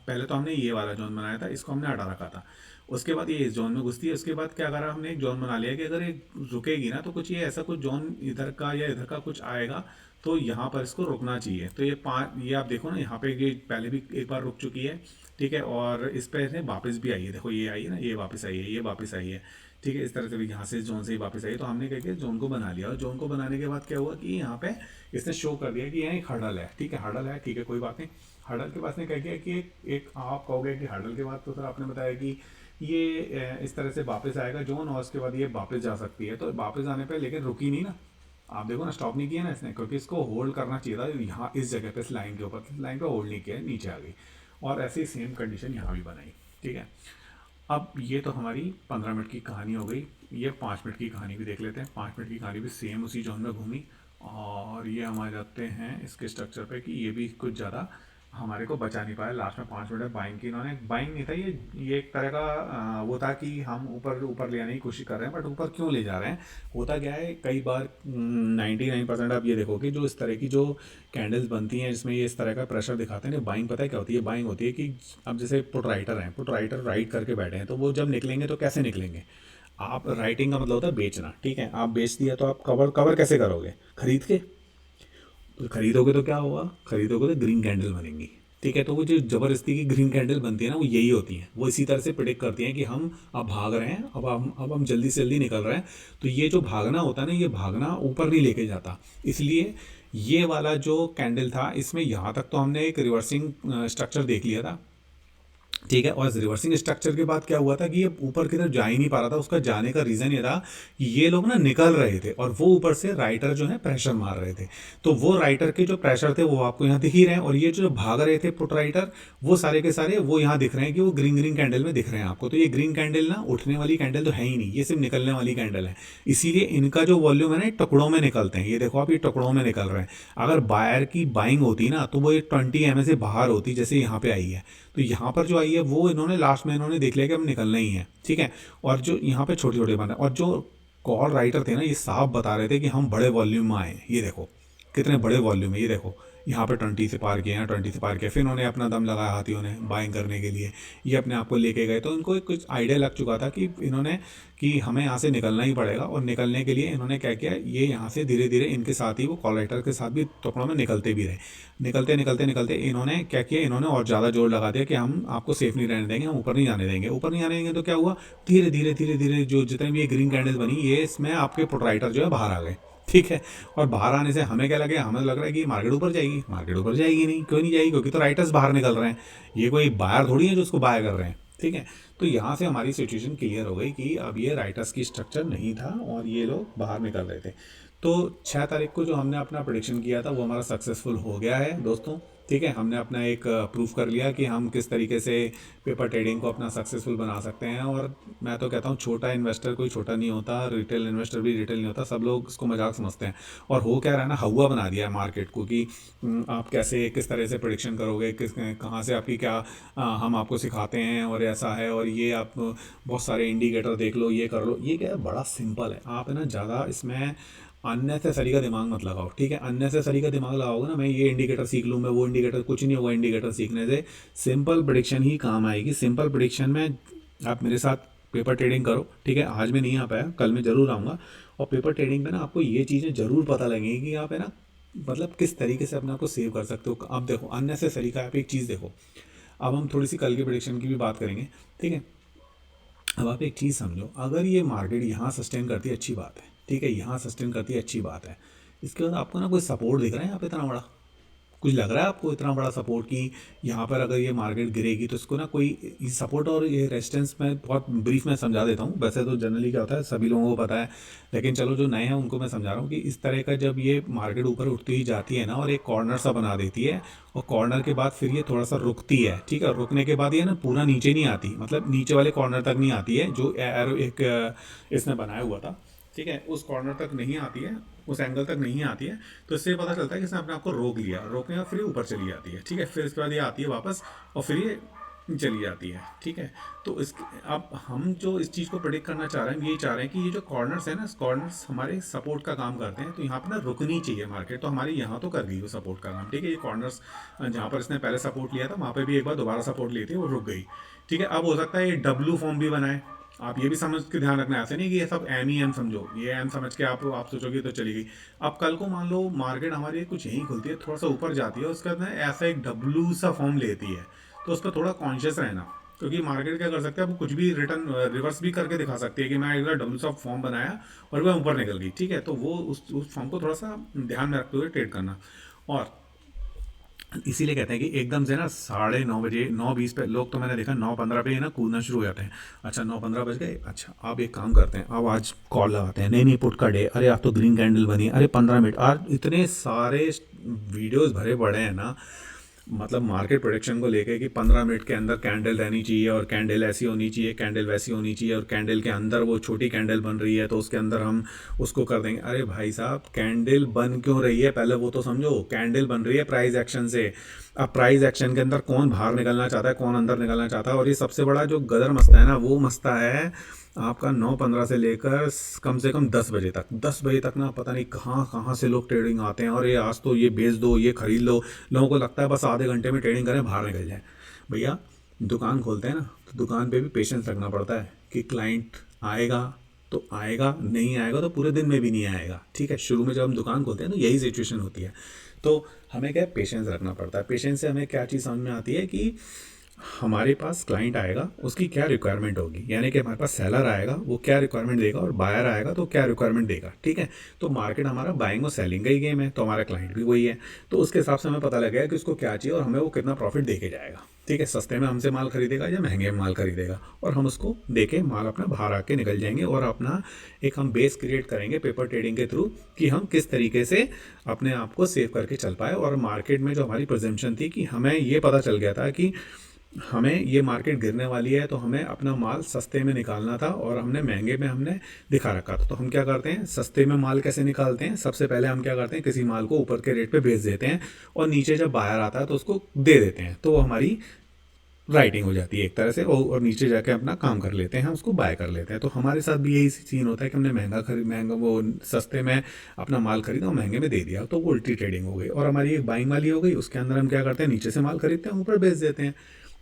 पहले तो हमने ये वाला जोन बनाया था, इसको हमने हटा रखा था। उसके बाद ये इस जोन में घुसती है। उसके बाद क्या करा, हमने एक जोन बना लिया कि अगर ये रुकेगी ना, तो कुछ ये ऐसा कुछ जोन इधर का या इधर का कुछ आएगा, तो यहाँ पर इसको रुकना चाहिए। तो ये आप देखो ना, यहाँ पे ये पहले भी एक बार रुक चुकी है। ठीक है, और इस पर इसने वापस भी आई है। देखो, ये आई है ना, ये वापस आई है, ये वापस आई है। ठीक है, इस तरह से भी यहाँ से जोन से ही वापस आई। तो हमने क्या किया, जोन को बना लिया, और जोन को बनाने के बाद क्या हुआ कि यहाँ पे इसने शो कर दिया कि यहाँ एक हर्डल है। ठीक है, हर्डल है, ठीक है, कोई बात नहीं। हर्डल के पास ने क्या किया कि एक आप कहोगे कि हर्डल के बाद तो सर आपने बताया कि ये इस तरह से वापस आएगा जोन, और उसके बाद ये वापस जा सकती है। तो वापस आने पे लेकिन रुकी नहीं ना, आप देखो ना, स्टॉप नहीं किया ना इसने, क्योंकि इसको होल्ड करना चाहिए था यहाँ इस जगह पे, इस लाइन के ऊपर। लाइन पे होल्ड नहीं किया, नीचे आ गई, और ऐसे ही सेम कंडीशन यहाँ भी बनाई। ठीक है। अब ये तो हमारी 15 मिनट की कहानी हो गई। ये 5 मिनट की कहानी भी देख लेते हैं। 5 मिनट की कहानी भी सेम उसी जोन में घूमी, और ये हम आ जाते हैं इसके स्ट्रक्चर पे कि ये भी कुछ ज़्यादा हमारे को बचा नहीं पाया। लास्ट में 5 मिनट बाइंग की इन्होंने। बाइंग नहीं था ये एक तरह का वो था कि हम ऊपर ऊपर ले आने की कोशिश कर रहे हैं, बट ऊपर क्यों ले जा रहे हैं। होता क्या है, कई बार 99% आप ये देखो कि जो इस तरह की जो कैंडल्स बनती हैं जिसमें ये इस तरह का प्रेशर दिखाते हैं, बाइंग पता है क्या होती है। बाइंग होती है कि अब जैसे पुट राइटर हैं, पुट राइटर राइट करके बैठे हैं, तो वो जब निकलेंगे तो कैसे निकलेंगे। आप राइटिंग का मतलब होता है बेचना। ठीक है, आप बेच दिया तो आप कवर कवर कैसे करोगे, खरीद के। तो खरीदोगे तो क्या होगा, खरीदोगे तो ग्रीन कैंडल बनेंगी। ठीक है, तो वो जो ज़बरदस्ती की ग्रीन कैंडल बनती है ना, वो यही होती हैं। वो इसी तरह से प्रिडिक्ट करती हैं कि हम अब भाग रहे हैं, अब हम जल्दी से जल्दी निकल रहे हैं। तो ये जो भागना होता है ना, ये भागना ऊपर नहीं लेके जाता। इसलिए ये वाला जो कैंडल था, इसमें यहाँ तक तो हमने एक रिवर्सिंग स्ट्रक्चर देख लिया था। ठीक है, और रिवर्सिंग स्ट्रक्चर के बाद क्या हुआ था कि ये ऊपर की तरफ जा ही नहीं पा रहा था। उसका जाने का रीज़न ये था कि ये लोग ना निकल रहे थे, और वो ऊपर से राइटर जो है प्रेशर मार रहे थे। तो वो राइटर के जो प्रेशर थे वो आपको यहाँ दिख ही रहे हैं, और ये जो भाग रहे थे पुट राइटर, वो सारे के सारे वो यहाँ दिख रहे हैं कि वो ग्रीन ग्रीन कैंडल में दिख रहे हैं आपको। तो ये ग्रीन कैंडल ना उठने वाली कैंडल तो है ही नहीं, ये सिर्फ निकलने वाली कैंडल है। इसीलिए इनका जो वॉल्यूम है ना, टुकड़ों में निकलते हैं। ये देखो आप, ये टुकड़ों में निकल रहे हैं। अगर बायर की बाइंग होती ना, तो वो 20 एम से बाहर होती, जैसे यहाँ पे आई है। तो यहाँ पर जो आई है वो इन्होंने लास्ट में इन्होंने देख लिया कि हम निकलना ही है। ठीक है, और जो यहाँ पे छोटे छोटे बने, और जो कॉल राइटर थे ना, ये साफ बता रहे थे कि हम बड़े वॉल्यूम में आए। ये देखो कितने बड़े वॉल्यूम है, ये देखो यहाँ पे 20 से पार किया, यहाँ 20 से पार किया, फिर इन्होंने अपना दम लगाया हाथियों ने बाइंग करने के लिए, ये अपने आप को लेके गए। तो इनको कुछ आइडिया लग चुका था कि इन्होंने कि हमें यहाँ से निकलना ही पड़ेगा, और निकलने के लिए इन्होंने क्या किया, ये यहाँ से धीरे धीरे इनके साथ ही वो कॉल राइटर के साथ भी टुकड़ों में निकलते भी रहे। निकलते निकलते निकलते इन्होंने क्या किया, इन्होंने और ज़्यादा जोर लगा दिया कि हम आपको सेफ नहीं रहने देंगे, हम ऊपर नहीं जाने देंगे। ऊपर नहीं जाने देंगे तो क्या हुआ, धीरे धीरे धीरे धीरे जो जितने भी ये ग्रीन कैंडल्स बनी, ये इसमें आपके प्रोप्राइटर जो है बाहर आ गए। ठीक है, और बाहर आने से हमें क्या लगे, हमें लग रहा है कि मार्केट ऊपर जाएगी। मार्केट ऊपर जाएगी नहीं, क्यों नहीं जाएगी, क्योंकि तो राइटर्स बाहर निकल रहे हैं, ये कोई बायर थोड़ी है जो उसको बाय कर रहे हैं। ठीक है, तो यहाँ से हमारी सिचुएशन क्लियर हो गई कि अब ये राइटर्स की स्ट्रक्चर नहीं था और ये लोग बाहर निकल रहे थे। तो 6 तारीख को जो हमने अपना प्रेडिक्शन किया था वो हमारा सक्सेसफुल हो गया है दोस्तों। ठीक है, हमने अपना एक प्रूफ कर लिया कि हम किस तरीके से पेपर ट्रेडिंग को अपना सक्सेसफुल बना सकते हैं। और मैं तो कहता हूँ छोटा इन्वेस्टर कोई छोटा नहीं होता, रिटेल इन्वेस्टर भी रिटेल नहीं होता, सब लोग इसको मजाक समझते हैं। और हो क्या रहा है ना, हवा बना दिया है मार्केट को कि आप कैसे किस तरह से प्रेडिक्शन करोगे, किस कहाँ से आपकी क्या हम आपको सिखाते हैं और ऐसा है, और ये आप बहुत सारे इंडिकेटर देख लो, ये कर लो। ये क्या है, बड़ा सिंपल है। आप है ना ज़्यादा इसमें अननेसेसरी का दिमाग मत लगाओ। ठीक है, अननेसेसरी का दिमाग लगाओगे ना, मैं ये इंडिकेटर सीख लूँ, मैं वो इंडिकेटर, कुछ नहीं होगा इंडिकेटर सीखने से। सिंपल प्रेडिक्शन ही काम आएगी। सिंपल प्रेडिक्शन में आप मेरे साथ पेपर ट्रेडिंग करो। ठीक है, आज मैं नहीं आ पाया, कल मैं ज़रूर आऊँगा। और पेपर ट्रेडिंग में ना आपको ये चीज़ें ज़रूर पता लगेंगी कि आप है ना मतलब किस तरीके से अपने आप को सेव कर सकते हो। अब देखो अननेसेसरी का आप एक चीज़ देखो, अब हम थोड़ी सी कल की प्रेडिक्शन की भी बात करेंगे। ठीक है, अब आप एक चीज़ समझो, अगर ये मार्केट यहाँ सस्टेन करती है अच्छी बात है। ठीक है, यहाँ सस्टेन करती है अच्छी बात है। इसके बाद आपको ना कोई सपोर्ट दिख रहा है यहाँ पे इतना बड़ा, कुछ लग रहा है आपको इतना बड़ा सपोर्ट कि यहाँ पर अगर ये मार्केट गिरेगी तो इसको ना कोई सपोर्ट और ये रेजिस्टेंस में बहुत ब्रीफ में समझा देता हूँ। वैसे तो जनरली क्या होता है सभी लोगों को पता है, लेकिन चलो जो नए हैं उनको मैं समझा रहा हूँ कि इस तरह का जब ये मार्केट ऊपर उठती ही जाती है ना और एक कॉर्नर सा बना देती है, और कॉर्नर के बाद फिर ये थोड़ा सा रुकती है। ठीक है, रुकने के बाद ये ना पूरा नीचे नहीं आती, मतलब नीचे वाले कॉर्नर तक नहीं आती है जो एरो एक इसने बनाया हुआ था। ठीक है, उस कॉर्नर तक नहीं आती है, उस एंगल तक नहीं आती है। तो इससे पता चलता है कि इसने अपने आप को रोक लिया, रोकने के बाद फिर ये ऊपर चली जाती है। ठीक है, फिर इसके बाद ये आती है वापस और फिर ये चली जाती है। ठीक है, तो इस अब हम जो इस चीज़ को प्रेडिक्ट करना चाह रहे हैं, ये चाह रहे हैं कि ये जो कॉर्नर्स है ना, कॉर्नर्स हमारे सपोर्ट का काम करते हैं। तो यहाँ पर ना रुकनी चाहिए मार्केट, तो हमारी यहाँ तो कर गई वो सपोर्ट का काम। ठीक है, ये कॉर्नर्स जहाँ पर इसने पहले सपोर्ट लिया था वहाँ पर भी एक बार दोबारा सपोर्ट ली थी, वो रुक गई। ठीक है, अब हो सकता है ये डब्लू फॉर्म भी बनाए। आप ये भी समझ के ध्यान रखना, ऐसे नहीं कि ये सब एम ही एम समझो, ये एम समझ के आप सोचोगे तो चली गई। अब कल को मान लो मार्केट हमारी कुछ यहीं खुलती है, थोड़ा सा ऊपर जाती है, उसके बाद ना ऐसा एक डब्लू सा फॉर्म लेती है, तो उस पर थोड़ा कॉन्शियस रहना। क्योंकि मार्केट क्या कर सकते हैं, वो कुछ भी रिटर्न रिवर्स भी करके दिखा सकती है कि मैं एक बार डब्लू सा फॉर्म बनाया और वह ऊपर निकल गई। ठीक है, तो वो उस फॉर्म को थोड़ा सा ध्यान में रखते हुए ट्रेड करना। और इसीलिए कहते हैं कि एकदम से ना 9:30 बजे 9:20 पे लोग, तो मैंने देखा 9:15 पे ही ना कूदना शुरू हो जाते हैं। अच्छा 9:15 बज गए, अच्छा अब एक काम करते हैं, अब आज कॉल लगाते हैं, नहीं नहीं पुट का डे, अरे आप तो ग्रीन कैंडल बनी, अरे 15 मिनट, आज इतने सारे वीडियोस भरे पड़े हैं ना, मतलब मार्केट प्रोडिक्शन को लेके कि 15 मिनट के अंदर कैंडल रहनी चाहिए और कैंडल ऐसी होनी चाहिए, कैंडल वैसी होनी चाहिए, और कैंडल के अंदर वो छोटी कैंडल बन रही है तो उसके अंदर हम उसको कर देंगे। अरे भाई साहब, कैंडल बन क्यों रही है पहले वो तो समझो। कैंडल बन रही है प्राइस एक्शन से। अब प्राइस एक्शन के अंदर कौन बाहर निकलना चाहता है, कौन अंदर निकलना चाहता है, और ये सबसे बड़ा जो गदर मसला है ना, वो मसला है आपका 9:15 से लेकर कम से कम 10 बजे तक। 10 बजे तक ना पता नहीं कहाँ कहाँ से लोग ट्रेडिंग आते हैं, और ये आज तो ये बेच दो, ये खरीद लो। लोगों को लगता है बस आधे घंटे में ट्रेडिंग करें बाहर निकल जाए। भैया दुकान खोलते हैं ना, तो दुकान पे भी पेशेंस रखना पड़ता है कि क्लाइंट आएगा तो आएगा, नहीं आएगा तो पूरे दिन में भी नहीं आएगा। ठीक है, शुरू में जब हम दुकान खोलते हैं तो यही सिचुएशन होती है। तो हमें क्या पेशेंस रखना पड़ता है। पेशेंस से हमें क्या चीज़ समझ में आती है कि हमारे पास क्लाइंट आएगा, उसकी क्या रिक्वायरमेंट होगी, यानी कि हमारे पास सेलर आएगा वो क्या रिक्वायरमेंट देगा, और बायर आएगा तो क्या रिक्वायरमेंट देगा। ठीक है, तो मार्केट हमारा बाइंग और सेलिंग का ही गेम है, तो हमारा क्लाइंट भी वही है। तो उसके हिसाब से हमें पता लगेगा कि उसको क्या चाहिए और हमें वो कितना प्रॉफिट दे के जाएगा। ठीक है, सस्ते में हमसे माल खरीदेगा या महंगे में माल खरीदेगा, और हम उसको दे के माल अपना बाहर आके निकल जाएंगे, और अपना एक हम बेस क्रिएट करेंगे पेपर ट्रेडिंग के थ्रू कि हम किस तरीके से अपने आप को सेव करके चल पाए। और मार्केट में जो हमारी प्रेजेंशन थी कि हमें ये पता चल गया था कि हमें ये मार्केट गिरने वाली है, तो हमें अपना माल सस्ते में निकालना था, और हमने महंगे में हमने दिखा रखा था। तो हम क्या करते हैं, सस्ते में माल कैसे निकालते हैं, सबसे पहले हम क्या करते हैं, किसी माल को ऊपर के रेट पे बेच देते हैं, और नीचे जब बायर आता है तो उसको दे देते हैं। तो वो हमारी राइटिंग हो जाती है एक तरह से, और नीचे जाके अपना काम कर लेते हैं, उसको बाय कर लेते हैं। तो हमारे साथ भी यही सीन होता है कि हमने महंगा वो सस्ते में अपना माल खरीदा और महंगे में दे दिया, तो वो उल्टी ट्रेडिंग हो गई। और हमारी एक बाइंग वाली हो गई, उसके अंदर हम क्या करते हैं, नीचे से माल खरीदते हैं, ऊपर बेच देते हैं।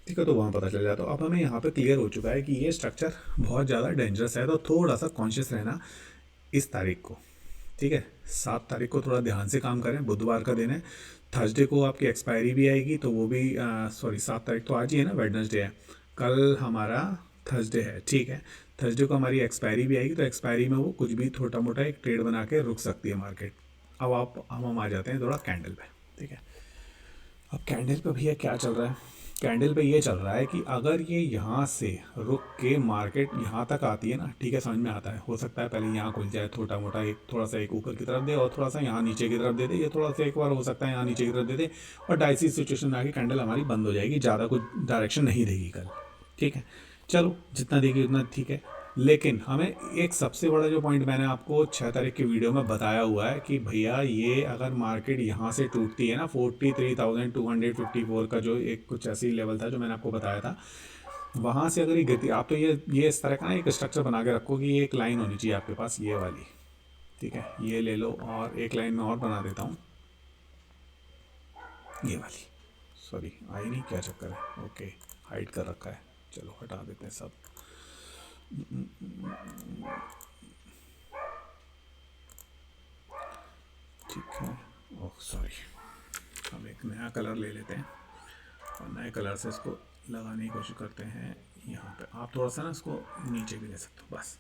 ठीक है, तो वहाँ पता चल जाता है। तो अब हमें यहाँ पे क्लियर हो चुका है कि ये स्ट्रक्चर बहुत ज़्यादा डेंजरस है, तो थोड़ा सा कॉन्शियस रहना इस तारीख को। ठीक है, 7 तारीख को थोड़ा ध्यान से काम करें, बुधवार का दिन है। थर्सडे को आपकी एक्सपायरी भी आएगी, तो वो भी सॉरी 7 तारीख तो आज ही है ना, वेडनेसडे है, कल हमारा थर्सडे है। ठीक है, थर्सडे को हमारी एक्सपायरी भी आएगी, तो एक्सपायरी में वो कुछ भी छोटा मोटा एक ट्रेड बना के रुक सकती है मार्केट। अब हम आ जाते हैं थोड़ा कैंडल पे। ठीक है, अब कैंडल पे भैया क्या चल रहा है। कैंडल पे ये चल रहा है कि अगर ये यहाँ से रुक के मार्केट यहाँ तक आती है ना, ठीक है, समझ में आता है, हो सकता है पहले यहाँ खुल जाए छोटा मोटा, एक थोड़ा सा एक ऊपर की तरफ दे और थोड़ा सा यहाँ नीचे की तरफ दे दे, ये थोड़ा सा एक बार हो सकता है यहाँ नीचे की तरफ दे दे, और डाइसी सिचुएशन में आके कैंडल हमारी बंद हो जाएगी, ज़्यादा कुछ डायरेक्शन नहीं देगी कल। ठीक है, चलो जितना देगी उतना ठीक है। लेकिन हमें एक सबसे बड़ा जो पॉइंट मैंने आपको 6 तारीख की वीडियो में बताया हुआ है कि भैया ये अगर मार्केट यहाँ से टूटती है ना, 43,254 का जो एक कुछ ऐसी लेवल था जो मैंने आपको बताया था, वहाँ से अगर ये गिरती, आप तो ये इस तरह का ना एक स्ट्रक्चर बना के रखो कि ये एक लाइन होनी चाहिए आपके पास, ये वाली। ठीक है, ये ले लो, और एक लाइन में और बना देता हूँ, ये वाली। सॉरी आई नहीं, क्या चक्कर है, ओके हाइड कर रखा है, चलो हटा देते हैं सब। ठीक है, ओह सॉरी, हम एक नया कलर ले लेते हैं और नए कलर से इसको लगाने की कोशिश करते हैं। यहाँ पे आप थोड़ा सा ना इसको नीचे भी ले सकते हो बस,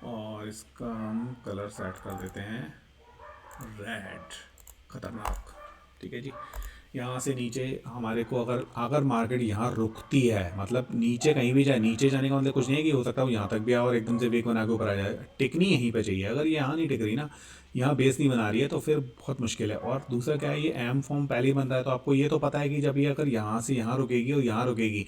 और इसका हम कलर सेट कर देते हैं रेड, खतरनाक। ठीक है जी, यहाँ से नीचे हमारे को अगर अगर मार्केट यहाँ रुकती है, मतलब नीचे कहीं भी जाए, नीचे जाने का मतलब कुछ नहीं है कि हो सकता है वो यहाँ तक भी आए और एकदम से वेक बना के ऊपर आ जाए, टिकनी यहीं पे चाहिए। अगर ये यहाँ नहीं टिक रही ना, यहाँ बेस नहीं बना रही है, तो फिर बहुत मुश्किल है। और दूसरा क्या है, ये एम फॉर्म पहले ही बन रहा है, तो आपको ये तो पता है कि जब ये अगर यहाँ से यहाँ रुकेगी और यहाँ रुकेगी,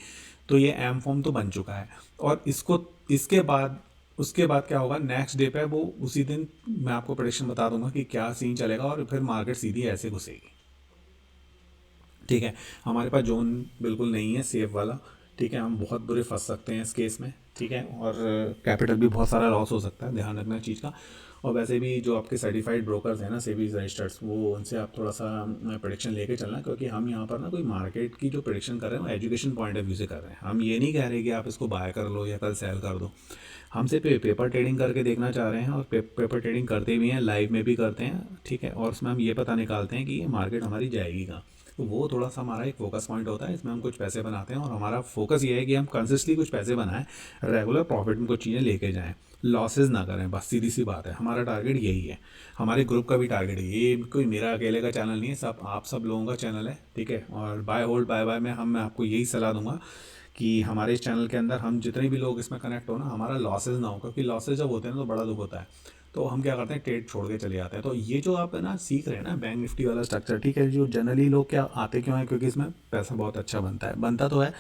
तो ये एम फॉर्म तो बन चुका है। और इसको इसके बाद उसके बाद क्या होगा, नेक्स्ट डे पे वो उसी दिन मैं आपको प्रेडिक्शन बता दूंगा कि क्या सीन चलेगा, और फिर मार्केट सीधी ऐसे घुसेगी। ठीक है, हमारे पास जोन बिल्कुल नहीं है सेफ वाला। ठीक है, हम बहुत बुरे फंस सकते हैं इस केस में। ठीक है, और कैपिटल भी बहुत सारा लॉस हो सकता है, ध्यान रखना चीज़ का। और वैसे भी जो आपके सर्टिफाइड ब्रोकर्स हैं ना, सेबी रजिस्टर्स, वो उनसे आप थोड़ा सा प्रेडिक्शन लेके चलना, क्योंकि हम यहाँ पर ना कोई मार्केट की जो प्रेडिक्शन कर रहे हैं वो एजुकेशन पॉइंट ऑफ व्यू से कर रहे हैं। हम ये नहीं कह रहे कि आप इसको बाय कर लो या कल सेल कर दो। हम सिर्फ पेपर ट्रेडिंग करके देखना चाह रहे हैं, और पेपर ट्रेडिंग करते भी हैं, लाइव में भी करते हैं। ठीक है, और उसमें हम ये पता निकालते हैं कि ये मार्केट हमारी जाएगी कहाँ। तो वो थोड़ा सा हमारा एक फोकस पॉइंट होता है, इसमें हम कुछ पैसे बनाते हैं, और हमारा फोकस ये है कि हम कंसिस्टली कुछ पैसे बनाएं, रेगुलर प्रॉफिट में कुछ चीज़ें लेके जाएं, लॉसेस ना करें, बस सीधी सी बात है। हमारा टारगेट यही है, हमारे ग्रुप का भी टारगेट है। ये कोई मेरा अकेले का चैनल नहीं है, सब आप सब लोगों का चैनल है। ठीक है, और बाय होल्ड बाय बाय में मैं आपको यही सलाह दूंगा कि हमारे इस चैनल के अंदर हम जितने भी लोग इसमें कनेक्ट हो ना, हमारा लॉसेज ना हो, क्योंकि लॉसेज जब होते हैं ना तो बड़ा दुख होता है। तो हम क्या करते हैं, ट्रेड छोड़ के चले जाते हैं। तो ये जो आप है ना सीख रहे हैं ना बैंक निफ्टी वाला स्ट्रक्चर, ठीक है, जो जनरली लोग क्या आते क्यों है, क्योंकि इसमें पैसा बहुत अच्छा बनता है, बनता तो है,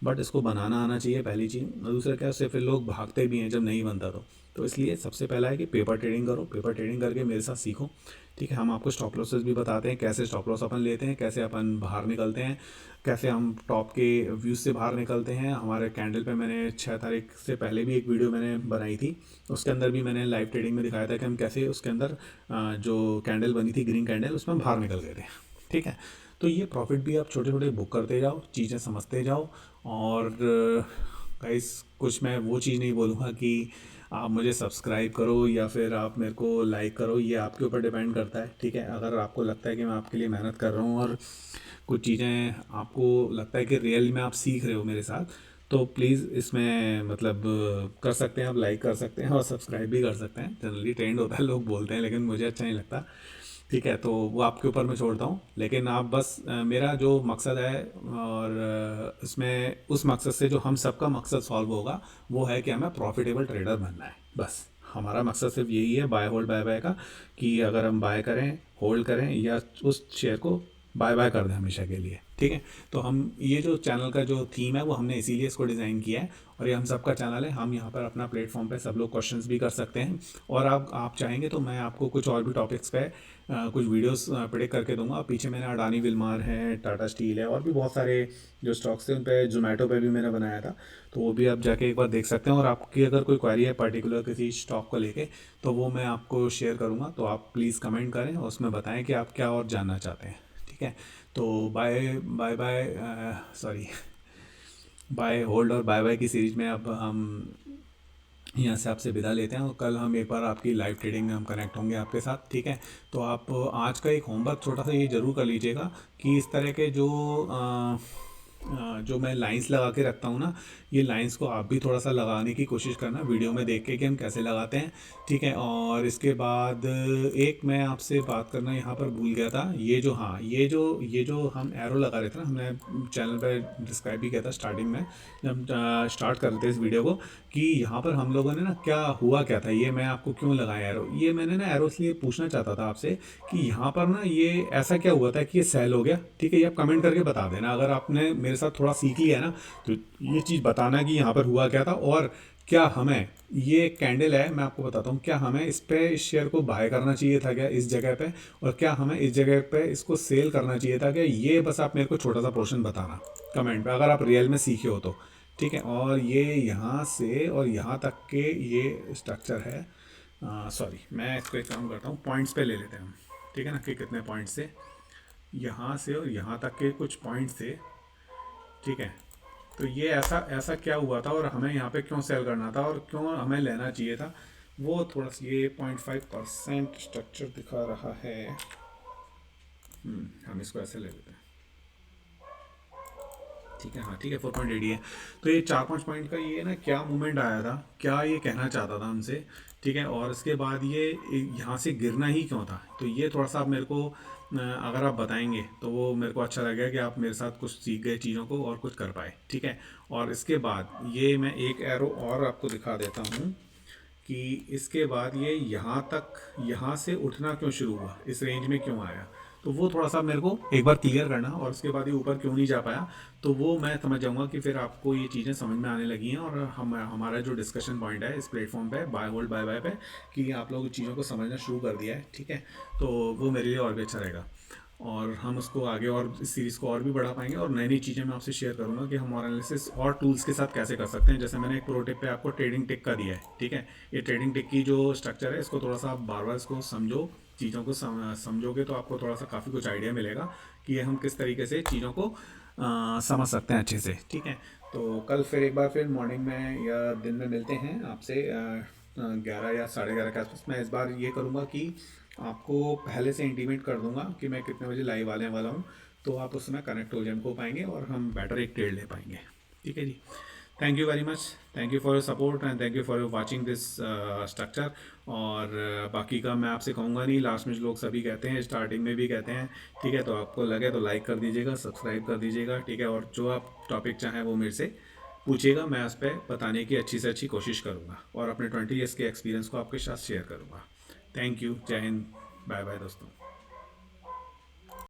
बट इसको बनाना आना चाहिए पहली चीज़। दूसरा क्या, उससे फिर लोग भागते भी हैं जब नहीं बनता तो इसलिए सबसे पहला है कि पेपर ट्रेडिंग करो, पेपर ट्रेडिंग करके मेरे साथ सीखो। ठीक है, हम आपको स्टॉप लॉसेस भी बताते हैं, कैसे स्टॉप लॉस अपन लेते हैं, कैसे अपन बाहर निकलते हैं, कैसे हम टॉप के व्यूज़ से बाहर निकलते हैं। हमारे कैंडल पे मैंने 6 तारीख से पहले भी एक वीडियो मैंने बनाई थी, उसके अंदर भी मैंने लाइव ट्रेडिंग में दिखाया था कि हम कैसे उसके अंदर जो कैंडल बनी थी ग्रीन कैंडल, उसमें बाहर निकल गए थे। ठीक है, तो ये प्रॉफिट भी आप छोटे छोटे बुक करते जाओ, चीज़ें समझते जाओ। और गाइस कुछ मैं वो चीज़ नहीं बोलूँगा कि आप मुझे सब्सक्राइब करो या फिर आप मेरे को लाइक करो, ये आपके ऊपर डिपेंड करता है। ठीक है, अगर आपको लगता है कि मैं आपके लिए मेहनत कर रहा हूँ और कुछ चीज़ें आपको लगता है कि रियल में आप सीख रहे हो मेरे साथ, तो प्लीज़ इसमें मतलब कर सकते हैं, आप लाइक कर सकते हैं और सब्सक्राइब भी कर सकते हैं। जनरली ट्रेंड होता है, लोग बोलते हैं, लेकिन मुझे अच्छा नहीं लगता। ठीक है, तो वो आपके ऊपर मैं छोड़ता हूँ, लेकिन आप बस मेरा जो मकसद है, और इसमें उस मकसद से जो हम सबका मकसद सॉल्व होगा, वो है कि हमें प्रॉफिटेबल ट्रेडर बनना है। बस हमारा मकसद सिर्फ यही है, बाय होल्ड बाय बाय का, कि अगर हम बाय करें, होल्ड करें, या उस शेयर को बाय बाय कर दें हमेशा के लिए, ठीक है। तो हम ये जो चैनल का जो थीम है वो हमने इसीलिए इसको डिज़ाइन किया है, और ये हम सबका चैनल है। हम यहाँ पर अपना प्लेटफॉर्म पे सब लोग क्वेश्चंस भी कर सकते हैं, और आप चाहेंगे तो मैं आपको कुछ और भी टॉपिक्स पे कुछ वीडियोस प्रेडिक्ट करके दूंगा। पीछे मैंने अडानी विल्मार है, टाटा स्टील है, और भी बहुत सारे जो स्टॉक्स थे उन पे, जोमेटो पे भी मैंने बनाया था, तो वो भी आप जाके एक बार देख सकते हैं। और आपकी अगर कोई क्वेरी है पर्टिकुलर किसी स्टॉक को लेके, तो वो मैं आपको शेयर करूँगा, तो आप प्लीज़ कमेंट करें और उसमें बताएं कि आप क्या और जानना चाहते हैं, ठीक है। तो by by by, sorry, by hold और बाय बाय की सीरीज में अब हम यहाँ से आपसे विदा लेते हैं, और कल हम एक बार आपकी लाइव ट्रेडिंग में हम कनेक्ट होंगे आपके साथ, ठीक है। तो आप आज का एक होमवर्क छोटा सा ये ज़रूर कर लीजिएगा कि इस तरह के जो मैं लाइंस लगा के रखता हूँ ना, ये लाइंस को आप भी थोड़ा सा लगाने की कोशिश करना वीडियो में देख के कि हम कैसे लगाते हैं, ठीक है। और इसके बाद एक मैं आपसे बात करना यहाँ पर भूल गया था, ये जो, हाँ, ये जो हम एरो लगा रहे थे ना, हमने चैनल पर डिस्क्राइब भी किया था स्टार्टिंग में जब हम स्टार्ट कर रहे थे इस वीडियो को, कि यहाँ पर हम लोगों ने ना क्या था, ये मैं आपको क्यों लगाया एरो, ये मैंने ना एरो इसलिए पूछना चाहता था आपसे कि यहाँ पर ना ये ऐसा क्या हुआ था कि ये सेल हो गया, ठीक है। ये आप कमेंट करके बता देना अगर आपने मेरे साथ थोड़ा सीख लिया है ना, तो ये चीज़ बताना कि यहाँ पर हुआ क्या था, और क्या हमें, ये कैंडल है, मैं आपको बताता हूँ, क्या हमें इस पे इस शेयर को बाय करना चाहिए था क्या इस जगह पे, और क्या हमें इस जगह पे इसको सेल करना चाहिए था क्या, ये बस आप मेरे को छोटा सा पोर्शन बताना कमेंट पे अगर आप रियल में सीखे हो तो, ठीक है। और ये यहाँ से और यहाँ तक के ये स्ट्रक्चर है, सॉरी, मैं इसको एक काम करता हूँ, पॉइंट्स पे ले लेते हैं हम, ठीक है ना, कि कितने पॉइंट्स थे, यहाँ से और यहाँ तक के कुछ पॉइंट्स थे, ठीक है। तो ये ऐसा ऐसा क्या हुआ था, और हमें यहाँ पे क्यों सेल करना था, और क्यों हमें लेना चाहिए था, वो थोड़ा सा, ये 0.5% स्ट्रक्चर दिखा रहा है। हम इसको ऐसे ले लेते हैं, ठीक है, हाँ ठीक है, 4.80 है। तो ये 4-5 पॉइंट का ये ना क्या मूवमेंट आया था, क्या ये कहना चाहता था हमसे, ठीक है। और इसके बाद ये यहाँ से गिरना ही क्यों था, तो ये थोड़ा सा आप मेरे को अगर आप बताएंगे तो वो मेरे को अच्छा लगेगा कि आप मेरे साथ कुछ सीख गए चीज़ों को और कुछ कर पाए, ठीक है। और इसके बाद ये मैं एक एरो और आपको दिखा देता हूँ कि इसके बाद ये यहाँ तक, यहाँ से उठना क्यों शुरू हुआ, इस रेंज में क्यों आया, तो वो थोड़ा सा मेरे को एक बार क्लियर करना, और उसके बाद ये ऊपर क्यों नहीं जा पाया, तो वो मैं समझ जाऊंगा कि फिर आपको ये चीज़ें समझ में आने लगी हैं, और हमारा जो डिस्कशन पॉइंट है इस प्लेटफॉर्म पे बाय होल्ड बाय बाय पे, कि आप लोग चीज़ों को समझना शुरू कर दिया है, ठीक है। तो वो मेरे लिए और भी अच्छा रहेगा, और हम उसको आगे और इस सीरीज़ को और भी बढ़ा पाएंगे, और नई नई चीज़ें मैं आपसे शेयर करूंगा कि हम और एनालिसिस और टूल्स के साथ कैसे कर सकते हैं। जैसे मैंने एक प्रो टिप पे आपको ट्रेडिंग टिक का दिया है, ठीक है। ये ट्रेडिंग टिक की जो स्ट्रक्चर है, इसको थोड़ा सा आप बार बार इसको समझो, चीज़ों को समझोगे तो आपको थोड़ा सा काफ़ी कुछ आइडिया मिलेगा कि ये हम किस तरीके से चीज़ों को समझ सकते हैं अच्छे से, ठीक है। तो कल फिर एक बार फिर मॉर्निंग में या दिन में मिलते हैं आपसे 11 या 11:30 के आसपास। मैं इस बार ये करूँगा कि आपको पहले से इंटीमेट कर दूंगा कि मैं कितने बजे लाइव आने वाला हूँ, तो आप उसमें कनेक्ट हो पाएंगे और हम बेटर एक ट्रेड ले पाएंगे, ठीक है जी। Thank you very much, thank you for your support and thank you for your watching this structure. और बाकी का मैं आपसे कहूँगा नहीं, लास्ट में लोग सभी कहते हैं, स्टार्टिंग में भी कहते हैं, ठीक है। तो आपको लगे तो लाइक कर दीजिएगा, सब्सक्राइब कर दीजिएगा, ठीक है। और जो आप टॉपिक चाहें वो मेरे से पूछिएगा, मैं उस पर बताने की अच्छी से अच्छी कोशिश करूँगा, और अपने 20 ईयर्स के एक्सपीरियंस को आपके साथ शेयर करूँगा। थैंक यू, जय हिंद, बाय बाय दोस्तों।